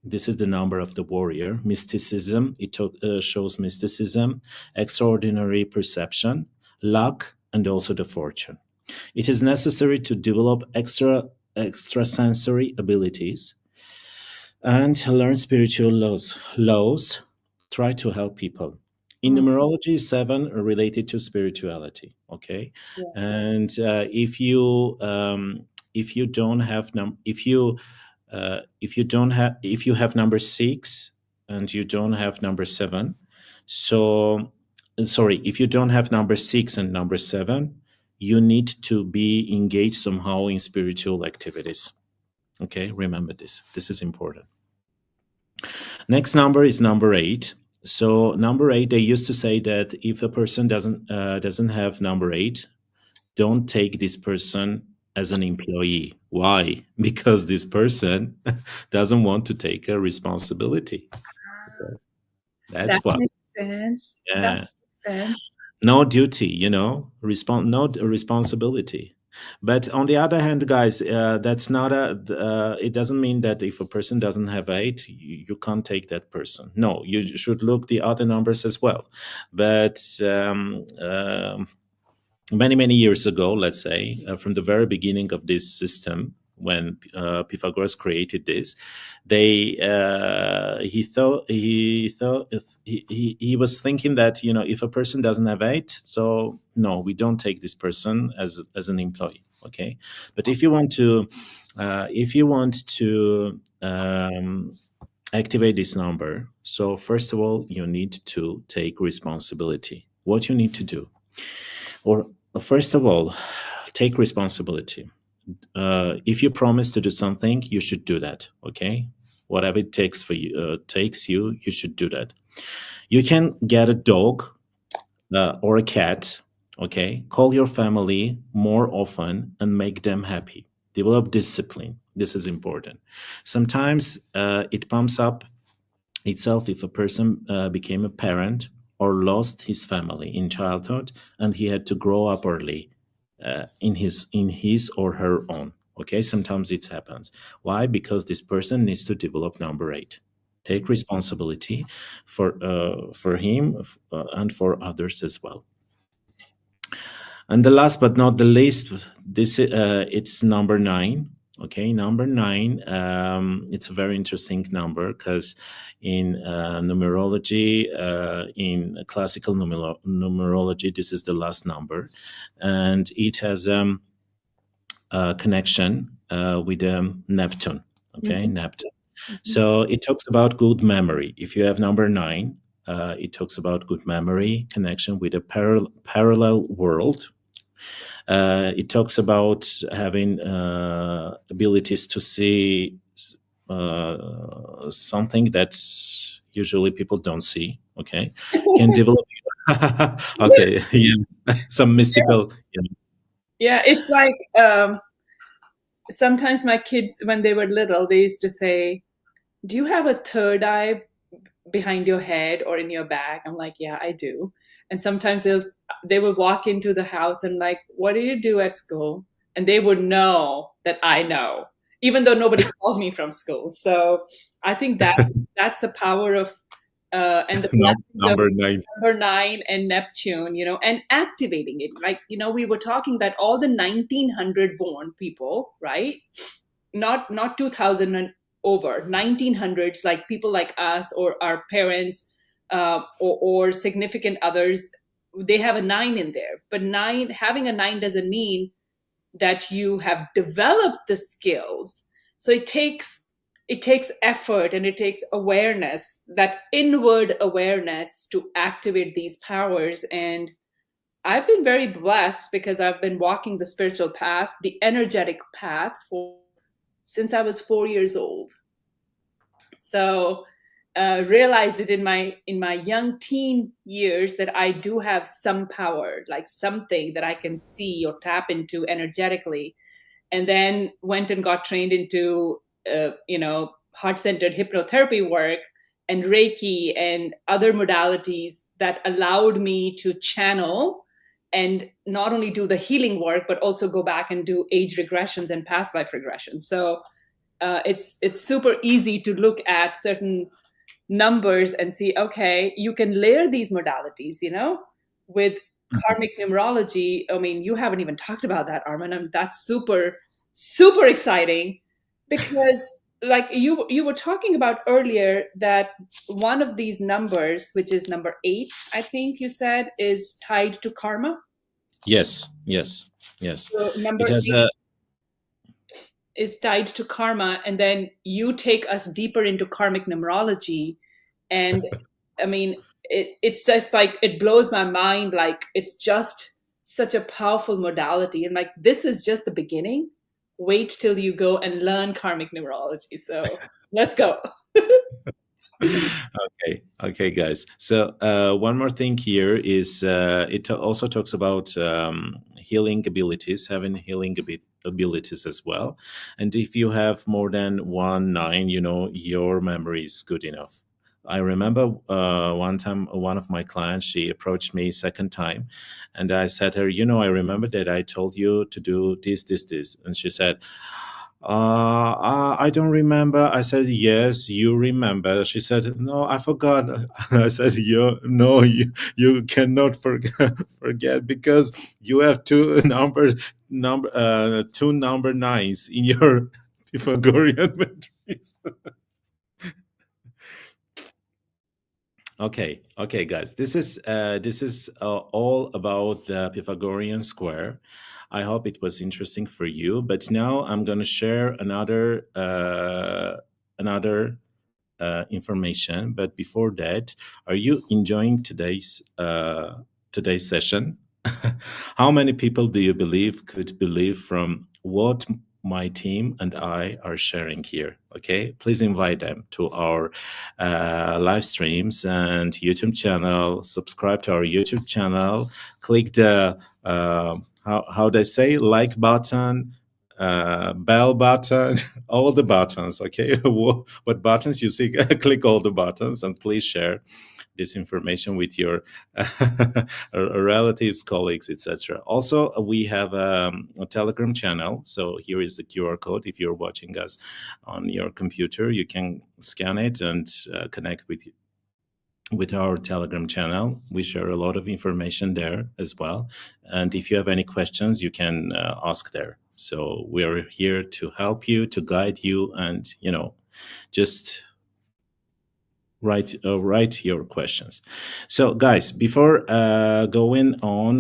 This is the number of the warrior. Mysticism. It shows mysticism, extraordinary perception, luck, and also the fortune. It is necessary to develop extrasensory abilities and learn spiritual laws. Try to help people. In numerology, 7 are related to spirituality. Okay, yeah. And if you don't have if you have number 6 and you don't have number 7, so sorry, if you don't have number 6 and number 7, you need to be engaged somehow in spiritual activities. Okay, remember this. This is important. Next number is number 8. So number 8, they used to say that if a person doesn't have number 8, don't take this person as an employee. Why? Because this person doesn't want to take a responsibility. That's That why. makes sense. Yeah. That makes sense. No duty, no responsibility. But on the other hand, guys, that's not it doesn't mean that if a person doesn't have 8, you can't take that person. No, you should look the other numbers as well. But many years ago, let's say, from the very beginning of this system, when Pythagoras created this, he was thinking that if a person doesn't have 8, so no, we don't take this person as an employee. Okay, but if you want to activate this number, so first of all, you need to take responsibility. What you need to do, or first of all, take responsibility. If you promise to do something, you should do that. Okay, whatever it takes for you, you should do that. You can get a dog or a cat. Okay, call your family more often and make them happy. Develop discipline. This is important. Sometimes it pumps up itself if a person became a parent or lost his family in childhood and he had to grow up early in his or her own. Okay, sometimes it happens. Why? Because this person needs to develop number 8. Take responsibility for him and for others as well. And the last but not the least, this it's number 9. Okay, number 9. It's a very interesting number because in numerology, in classical numerology, this is the last number, and it has a connection with Neptune. Okay, Mm-hmm. Neptune. So it talks about good memory. If you have number 9, it talks about good memory, connection with a parallel world. It talks about having abilities to see something that usually people don't see. Okay, can develop. Okay, yeah, some mystical. Yeah, it's like sometimes my kids, when they were little, they used to say, "Do you have a third eye behind your head or in your back?" I'm like, "Yeah, I do." And sometimes they would walk into the house and like, "What do you do at school?" And they would know that I know, even though nobody called me from school. So I think that's the power of and the blessings of Number 9. number 9 and Neptune, and activating it. Like, we were talking that all the 1900 born people, right? Not 2000 and over, 1900s, like people like us or our parents, or significant others, they have a 9 in there. But having a 9 doesn't mean that you have developed the skills. So it takes effort, and it takes awareness, that inward awareness, to activate these powers. And I've been very blessed because I've been walking the spiritual path, the energetic path, since I was 4 years old. So realized it in my young teen years that I do have some power, like something that I can see or tap into energetically. And then went and got trained into heart-centered hypnotherapy work and Reiki and other modalities that allowed me to channel and not only do the healing work, but also go back and do age regressions and past life regressions. So it's super easy to look at certain numbers and see, okay, you can layer these modalities, with karmic numerology. I mean, you haven't even talked about that, Armen. And that's super, super exciting because, like you were talking about earlier, that one of these numbers, which is number 8, I think you said, is tied to karma. Yes. So number It has 8. is tied to karma, and then you take us deeper into karmic numerology. And I mean, it's just like, it blows my mind. Like, it's just such a powerful modality. And like, this is just the beginning. Wait till you go and learn karmic numerology. So let's go. Okay, guys. So one more thing here is it also talks about healing abilities, having healing abilities as well. And if you have more than 1 9, your memory is good enough. I remember one time one of my clients, she approached me second time, and I said to her, I remember that I told you to do this, and she said, I don't remember. I said, yes, you remember. She said, no, I forgot. I said, no, you cannot forget because you have two number nines in your Pythagorean matrix. Okay, guys. This is all about the Pythagorean square. I hope it was interesting for you. But now I'm going to share another information. But before that, are you enjoying today's session? How many people do you believe could believe from what my team and I are sharing here? Okay, please invite them to our live streams and YouTube channel. Subscribe to our YouTube channel. Click the how they say, like button, bell button, all the buttons. Okay, what buttons you see? Click all the buttons, and please share this information with your relatives, colleagues, etc. Also, we have a Telegram channel. So here is the QR code. If you're watching us on your computer, you can scan it and connect with our Telegram channel. We share a lot of information there as well. And if you have any questions, you can ask there. So we're here to help you, to guide you, and just write your questions. So guys, before going on,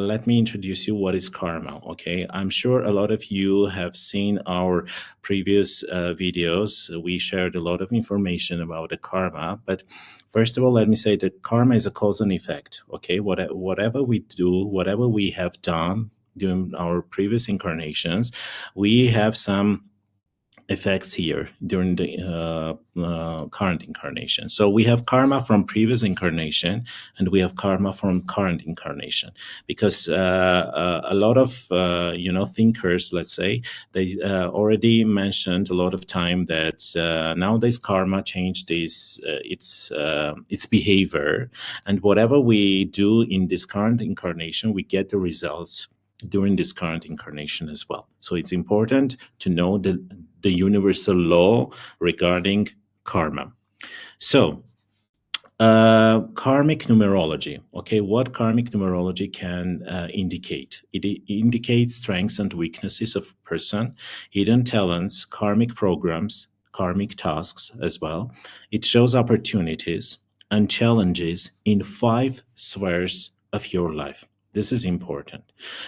let me introduce you what is karma. Okay, I'm sure a lot of you have seen our previous videos. We shared a lot of information about the karma, but first of all, let me say that karma is a cause and effect. Okay, whatever we do, whatever we have done during our previous incarnations, we have some effects here during the current incarnation. So we have karma from previous incarnation, and we have karma from current incarnation, because a lot of thinkers, let's say, they already mentioned a lot of time that nowadays karma changed its behavior, and whatever we do in this current incarnation, we get the results during this current incarnation as well. So it's important to know the universal law regarding karma. So karmic numerology. Okay, what karmic numerology can indicate? It indicates strengths and weaknesses of a person, hidden talents, karmic programs, karmic tasks as well. It shows opportunities and challenges in 5 spheres of your life. This is important.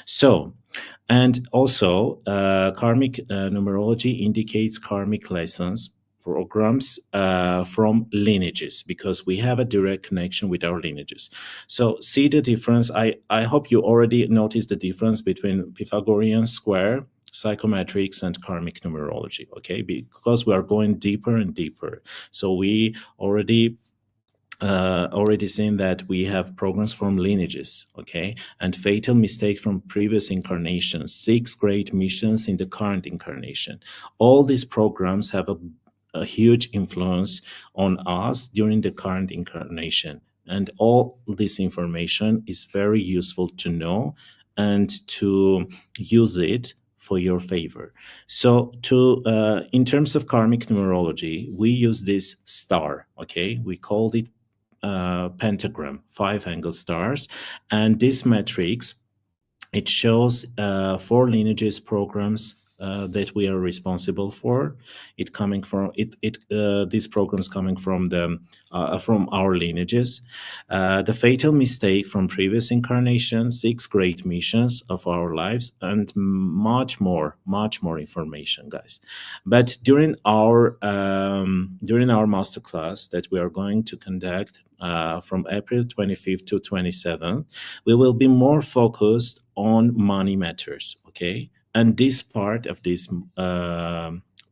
So, and also karmic numerology indicates karmic lessons, programs from lineages, because we have a direct connection with our lineages. So see the difference. I hope you already noticed the difference between Pythagorean square, psychometrics, and karmic numerology, okay? Because we are going deeper and deeper. So we already seen that we have programs from lineages, okay, and fatal mistake from previous incarnations, 6 great missions in the current incarnation. All these programs have a huge influence on us during the current incarnation, and all this information is very useful to know and to use it for your favor. So in terms of karmic numerology, we use this star, okay? We called it pentagram, 5 angle stars, and this matrix, it shows 4 lineages programs that we are responsible for. It coming from these programs coming from our lineages. The fatal mistake from previous incarnations, 6 great missions of our lives, and much more information, guys. But during our masterclass that we are going to conduct from April 25th to 27th, we will be more focused on money matters, okay? And this part of this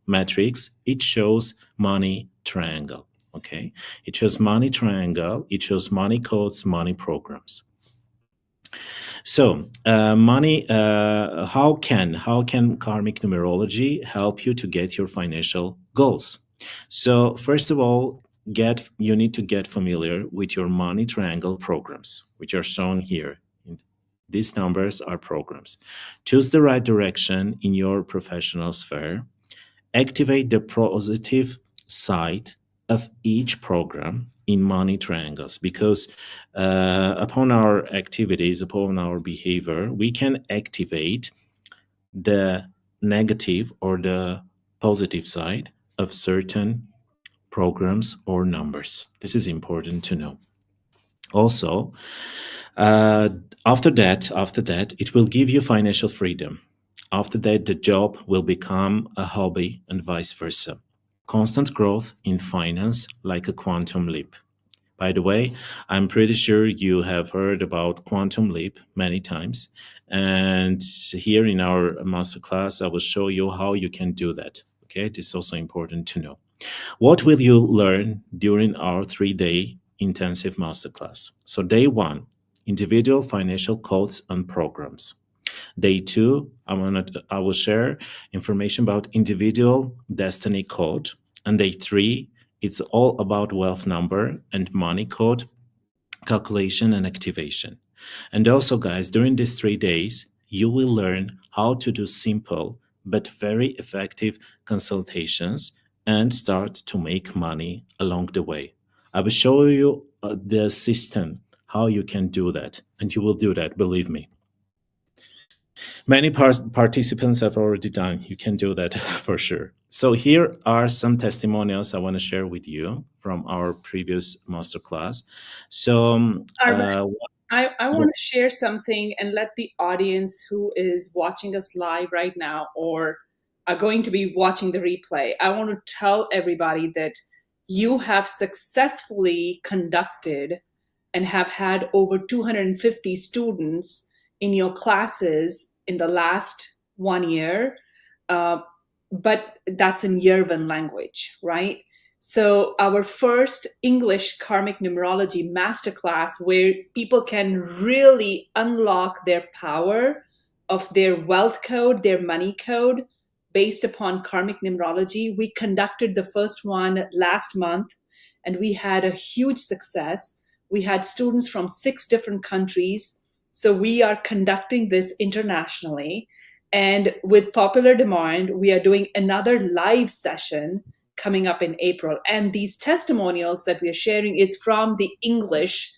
matrix, it shows money triangle, okay? It shows money triangle, it shows money codes, money programs. So, money. How can karmic numerology help you to get your financial goals? So, first of all, you need to get familiar with your money triangle programs, which are shown here. These numbers are programs. Choose the right direction in your professional sphere. Activate the positive side of each program in money triangles, because upon our activities, upon our behavior, we can activate the negative or the positive side of certain programs or numbers. This is important to know. Also, after that, it will give you financial freedom. After that, the job will become a hobby and vice versa. Constant growth in finance, like a quantum leap. By the way, I'm pretty sure you have heard about quantum leap many times. And here in our masterclass, I will show you how you can do that. Okay, this is also important to know. What will you learn during our 3-day intensive masterclass? So day 1, individual financial codes and programs. Day 2, I will share information about individual destiny code. And day 3, it's all about wealth number and money code calculation and activation. And also, guys, during these 3 days, you will learn how to do simple but very effective consultations and start to make money along the way. I will show you the system, how you can do that, and you will do that, believe me. Many participants have already done. You can do that for sure. So here are some testimonials I want to share with you from our previous masterclass. So I want to share something and let the audience who is watching us live right now or are going to be watching the replay, I want to tell everybody that you have successfully conducted and have had over 250 students in your classes in the last 1 year, but that's in Yerevan language, right? So our first English Karmic Numerology Masterclass, where people can really unlock their power of their wealth code, their money code, based upon Karmic Numerology. We conducted the first one last month, and we had a huge success. We had students from 6 different countries. So we are conducting this internationally. And with popular demand, we are doing another live session coming up in April. And these testimonials that we are sharing is from the English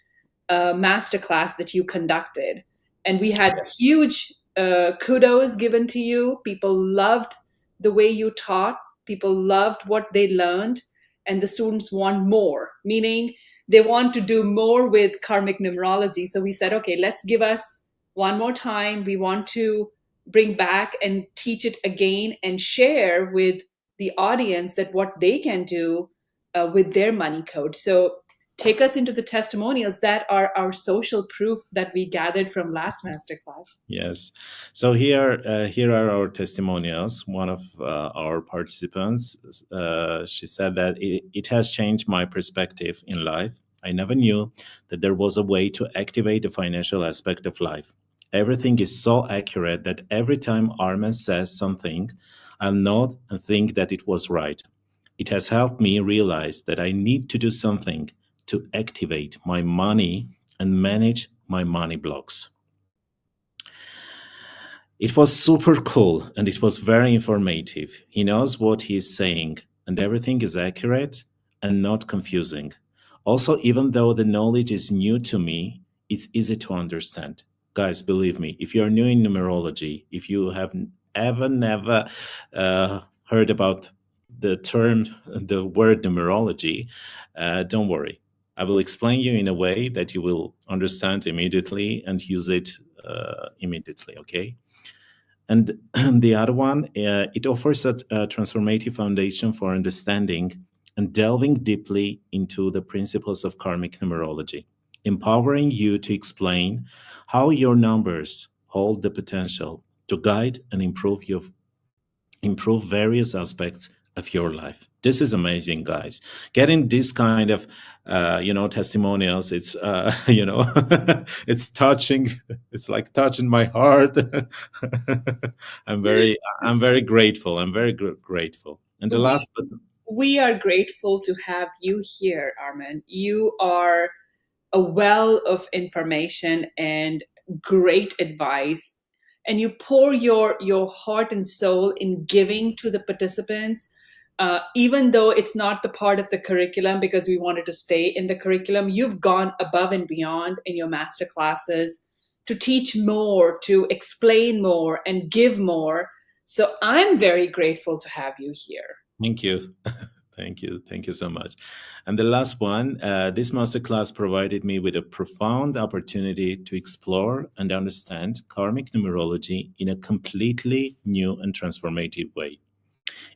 masterclass that you conducted. And we had huge kudos given to you. People loved the way you taught. People loved what they learned. And the students want more, meaning they want to do more with karmic numerology. So we said, okay, let's give us one more time. We want to bring back and teach it again and share with the audience that what they can do with their money code. So take us into the testimonials that are our social proof that we gathered from last masterclass. Yes. So here are our testimonials. One of our participants, she said that it has changed my perspective in life. I never knew that there was a way to activate the financial aspect of life. Everything is so accurate that every time Armen says something, I'll nod and think that it was right. It has helped me realize that I need to do something to activate my money and manage my money blocks. It was super cool and it was very informative. He knows what he is saying and everything is accurate and not confusing. Also, even though the knowledge is new to me, it's easy to understand. Guys, believe me, if you're new in numerology, if you have ever never heard about the word numerology, don't worry. I will explain you in a way that you will understand immediately and use it immediately, okay? And the other one, it offers a transformative foundation for understanding and delving deeply into the principles of karmic numerology, empowering you to explain how your numbers hold the potential to guide and improve various aspects of your life. This is amazing, guys. Getting this kind of testimonials, it's it's touching. It's like touching my heart. I'm very grateful. I'm very grateful. And the last but We are grateful to have you here, Armen. You are a well of information and great advice, and you pour your heart and soul in giving to the participants, even though it's not the part of the curriculum, because we wanted to stay in the curriculum. You've gone above and beyond in your master classes to teach more, to explain more, and give more. So I'm very grateful to have you here. Thank you. Thank you. Thank you so much. And the last one, this masterclass provided me with a profound opportunity to explore and understand karmic numerology in a completely new and transformative way.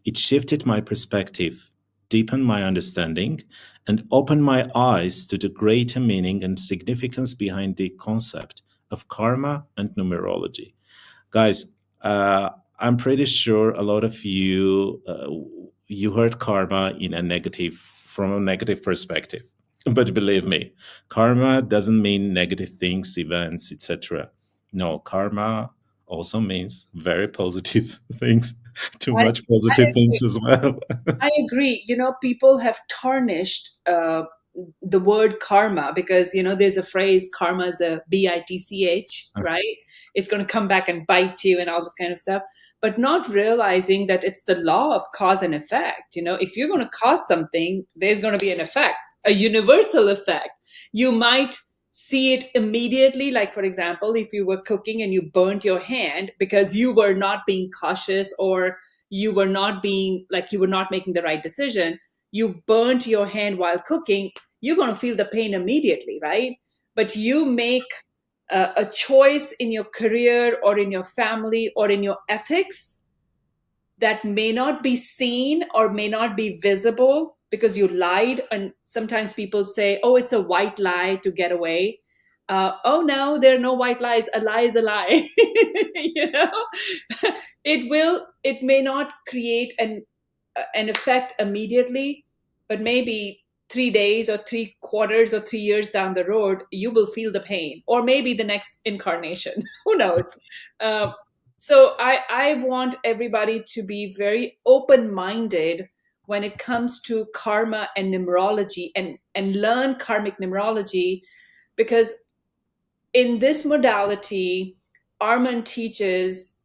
It shifted my perspective, deepened my understanding, and opened my eyes to the greater meaning and significance behind the concept of karma and numerology. Guys, I'm pretty sure a lot of you heard karma from a negative perspective. But believe me, karma doesn't mean negative things, events, etc. No, karma also means very positive things, too much positive things as well. I agree. People have tarnished the word karma because, there's a phrase, karma is a bitch, right? It's going to come back and bite you and all this kind of stuff, but not realizing that it's the law of cause and effect. If you're going to cause something, there's going to be an effect, a universal effect. You might see it immediately. Like, for example, if you were cooking and you burnt your hand because you were not being cautious, or you were not making the right decision, you burnt your hand while cooking, you're going to feel the pain immediately, right? But you make a choice in your career or in your family or in your ethics that may not be seen or may not be visible because you lied. And sometimes people say, oh, it's a white lie to get away. Oh, no, there are no white lies. A lie is a lie. It may not create an effect immediately, but maybe 3 days or 3 quarters or 3 years down the road, you will feel the pain, or maybe the next incarnation. Who knows? So I want everybody to be very open-minded when it comes to karma and numerology, and learn karmic numerology, because in this modality, Armen teaches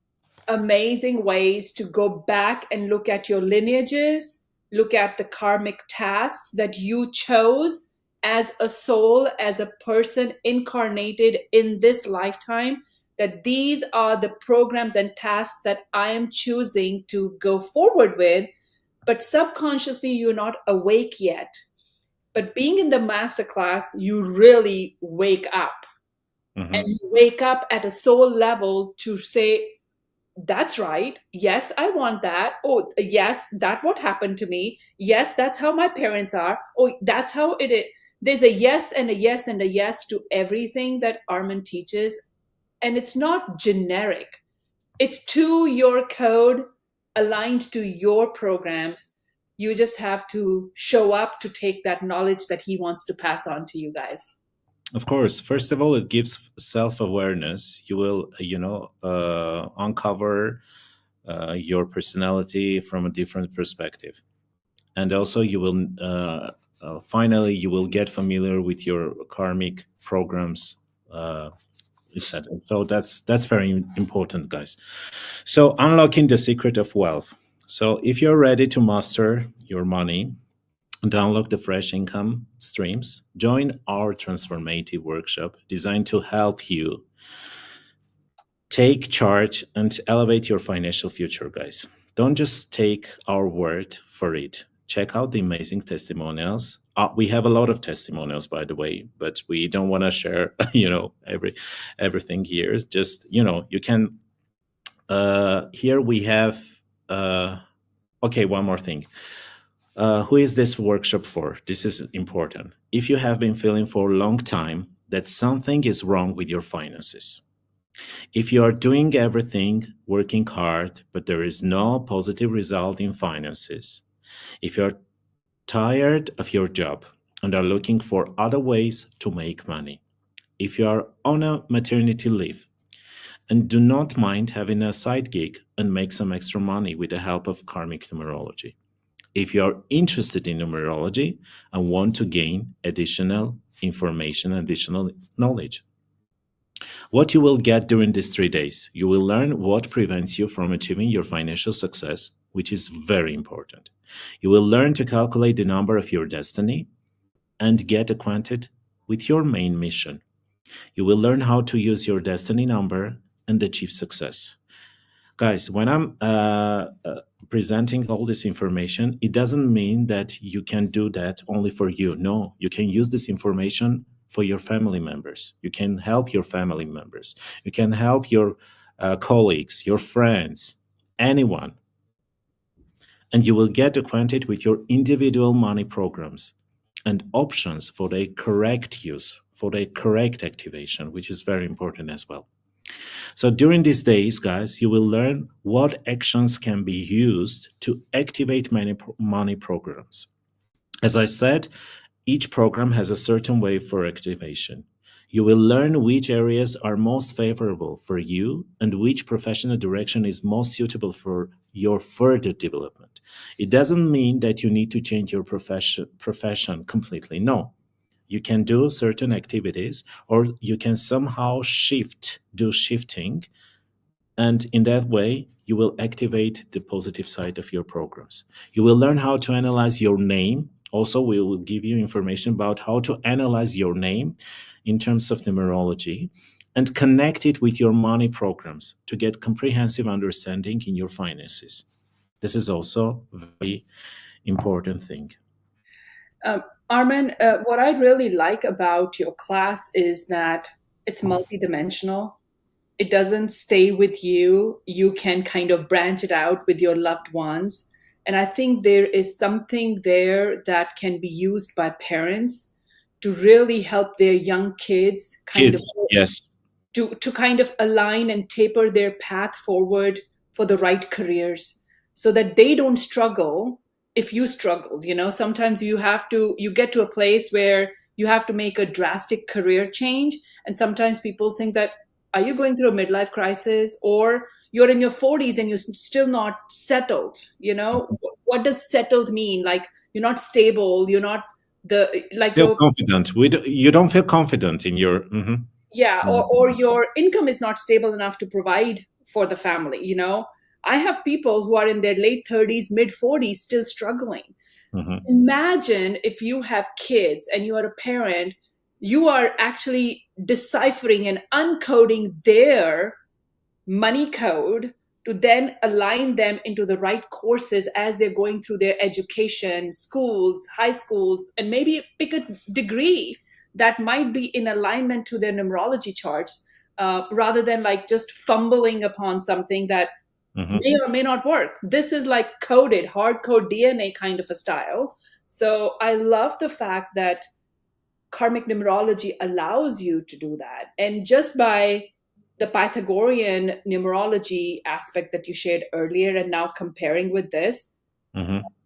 amazing ways to go back and look at your lineages, look at the karmic tasks that you chose as a soul, as a person incarnated in this lifetime, that these are the programs and tasks that I am choosing to go forward with, but subconsciously you're not awake yet. But being in the masterclass, you really wake up. Mm-hmm. And you wake up at a soul level to say, that's right. Yes, I want that. Oh, yes, that's what happened to me. Yes, that's how my parents are. Oh, that's how it is. There's a yes and a yes and a yes to everything that Armen teaches. And it's not generic. It's to your code, aligned to your programs. You just have to show up to take that knowledge that he wants to pass on to you guys. Of course, first of all, it gives self-awareness. You will, uncover your personality from a different perspective. And also you will, finally, you will get familiar with your karmic programs, etc. So that's very important, guys. So unlocking the secret of wealth. So if you're ready to master your money, and unlock the fresh income streams, join our transformative workshop designed to help you take charge and elevate your financial future, guys. Don't just take our word for it. Check out the amazing testimonials. We have a lot of testimonials, by the way, but we don't want to share, everything here. Just, you can. Here we have. Okay, one more thing. Who is this workshop for? This is important. If you have been feeling for a long time that something is wrong with your finances, if you are doing everything, working hard, but there is no positive result in finances, if you're tired of your job and are looking for other ways to make money, if you are on a maternity leave and do not mind having a side gig and make some extra money with the help of karmic numerology, if you are interested in numerology and want to gain additional information, additional knowledge, what you will get during these 3 days, you will learn what prevents you from achieving your financial success, which is very important. You will learn to calculate the number of your destiny and get acquainted with your main mission. You will learn how to use your destiny number and achieve success. Guys, when I'm presenting all this information, it doesn't mean that you can do that only for you. No, you can use this information for your family members. You can help your family members. You can help your colleagues, your friends, anyone. And you will get acquainted with your individual money programs and options for their correct use, for their correct activation, which is very important as well. So during these days, guys, you will learn what actions can be used to activate many money programs. As I said, each program has a certain way for activation. You will learn which areas are most favorable for you and which professional direction is most suitable for your further development. It doesn't mean that you need to change your profession completely. No. You can do certain activities, or you can somehow do shifting, and in that way, you will activate the positive side of your programs. You will learn how to analyze your name. Also, we will give you information about how to analyze your name in terms of numerology and connect it with your money programs to get comprehensive understanding in your finances. This is also a very important thing. Armen, what I really like about your class is that it's multidimensional. It doesn't stay with you. You can kind of branch it out with your loved ones. And I think there is something there that can be used by parents to really help their young kids yes. to kind of align and taper their path forward for the right careers so that they don't struggle. If you struggled, sometimes you get to a place where you have to make a drastic career change. And sometimes people think that, are you going through a midlife crisis, or you're in your 40s and you're still not settled? What does settled mean? Like, you're not stable. You're not confident. You don't feel confident in your. Mm-hmm. Yeah. Or your income is not stable enough to provide for the family. I have people who are in their late 30s, mid 40s, still struggling. Mm-hmm. Imagine if you have kids and you are a parent, you are actually deciphering and uncoding their money code to then align them into the right courses as they're going through their education, schools, high schools, and maybe pick a degree that might be in alignment to their numerology charts, rather than like just fumbling upon something that may or may not work. This is like coded, hard code DNA kind of a style. So I love the fact that karmic numerology allows you to do that. And just by the Pythagorean numerology aspect that you shared earlier and now comparing with this,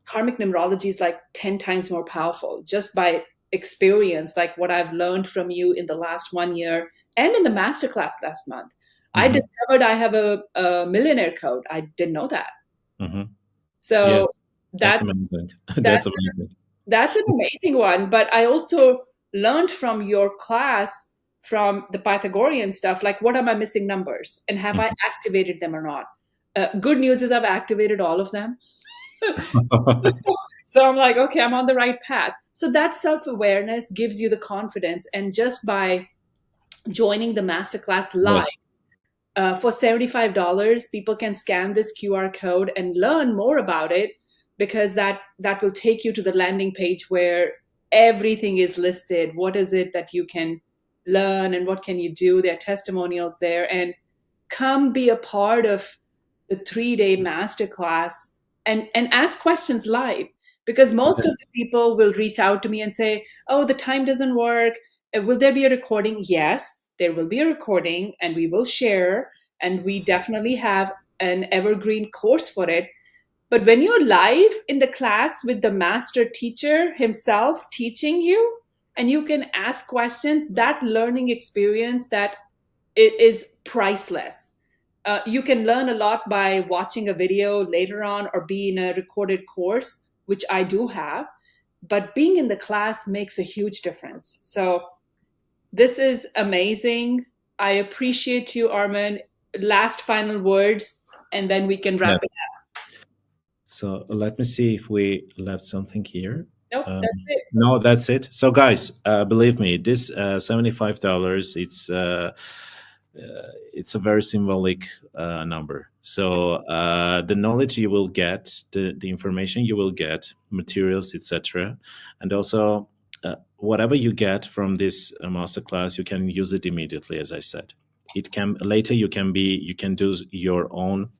karmic numerology is like 10 times more powerful just by experience, like what I've learned from you in the last 1 year and in the masterclass last month. I discovered I have a millionaire code. I didn't know that. So yes, that's amazing. That's amazing. That's an amazing one. But I also learned from your class, from the Pythagorean stuff, like what are my missing numbers and have I activated them or not? Good news is I've activated all of them. So I'm like, okay, I'm on the right path. So that self-awareness gives you the confidence. And just by joining the masterclass live, For $75, people can scan this QR code and learn more about it, because that will take you to the landing page where everything is listed. What is it that you can learn and what can you do? There are testimonials there. And come be a part of the 3-day masterclass and ask questions live, because most of the people will reach out to me and say, oh, the time doesn't work. Will there be a recording? Yes, there will be a recording, and we will share, and we definitely have an evergreen course for it. But when you're live in the class with the master teacher himself teaching you, and you can ask questions, that learning experience, that it is priceless. You can learn a lot by watching a video later on or be in a recorded course, which I do have, but being in the class makes a huge difference. So this is amazing. I appreciate you, Armen. Last final words, and then we can wrap it up. So let me see if we left something here. Nope, that's it. No, that's it. So guys, believe me, this $75, it's a very symbolic number. So the knowledge you will get, the information you will get, materials, etc., and also whatever you get from this masterclass, you can use it immediately. As I said, it can later you can do your own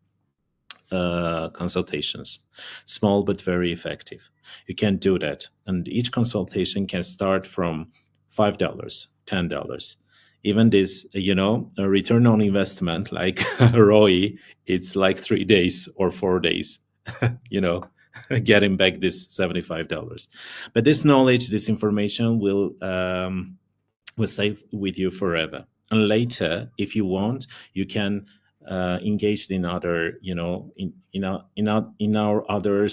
consultations, small but very effective. You can do that, and each consultation can start from $5, $10. Even this, a return on investment like ROI, it's like 3 days or 4 days, getting back this $75. But this knowledge, this information will stay with you forever. And later, if you want, you can engage in other, in our other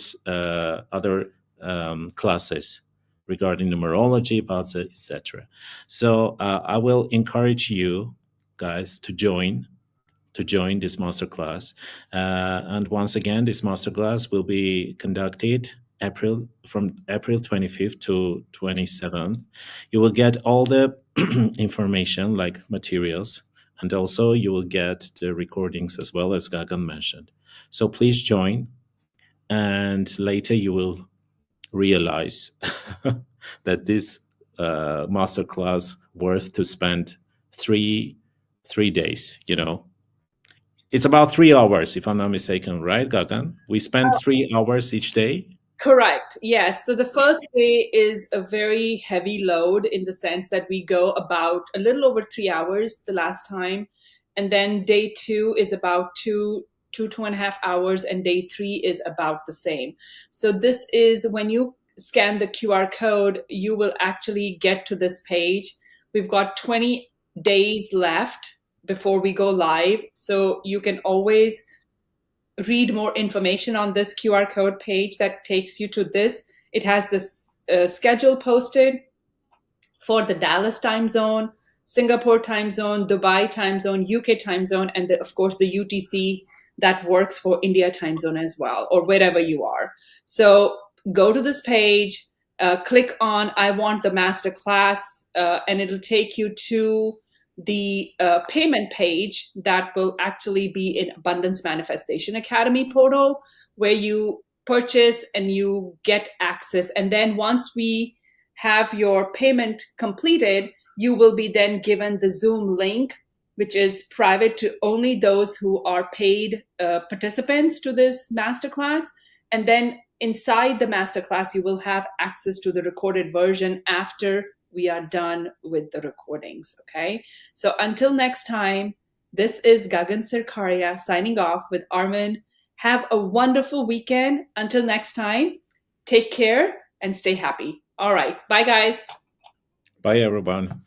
classes regarding numerology, etc. So I will encourage you guys to join this masterclass. And once again, this masterclass will be conducted from April 25th to 27th. You will get all the information like materials, and also you will get the recordings as well, as Gagan mentioned. So please join, and later you will realize that this masterclass worth to spend three days. It's about 3 hours, if I'm not mistaken, right, Gagan? We spend 3 hours each day. Correct. Yes. So the first day is a very heavy load, in the sense that we go about a little over 3 hours the last time. And then day 2 is about 2.5 hours, and day 3 is about the same. So this is when you scan the QR code, you will actually get to this page. We've got 20 days left before we go live. So you can always read more information on this QR code page that takes you to this. It has this schedule posted for the Dallas time zone, Singapore time zone, Dubai time zone, UK time zone, and of course the UTC that works for India time zone as well, or wherever you are. So go to this page, click on I want the master class, and it'll take you to the payment page that will actually be in Abundance Manifestation Academy portal, where you purchase and you get access. And then once we have your payment completed, you will be then given the Zoom link, which is private to only those who are paid participants to this masterclass. And then inside the masterclass, you will have access to the recorded version after we are done with the recordings. Okay. So until next time, this is Gagan Sarkaria signing off with Armen. Have a wonderful weekend. Until next time, take care and stay happy. All right. Bye, guys. Bye, everyone.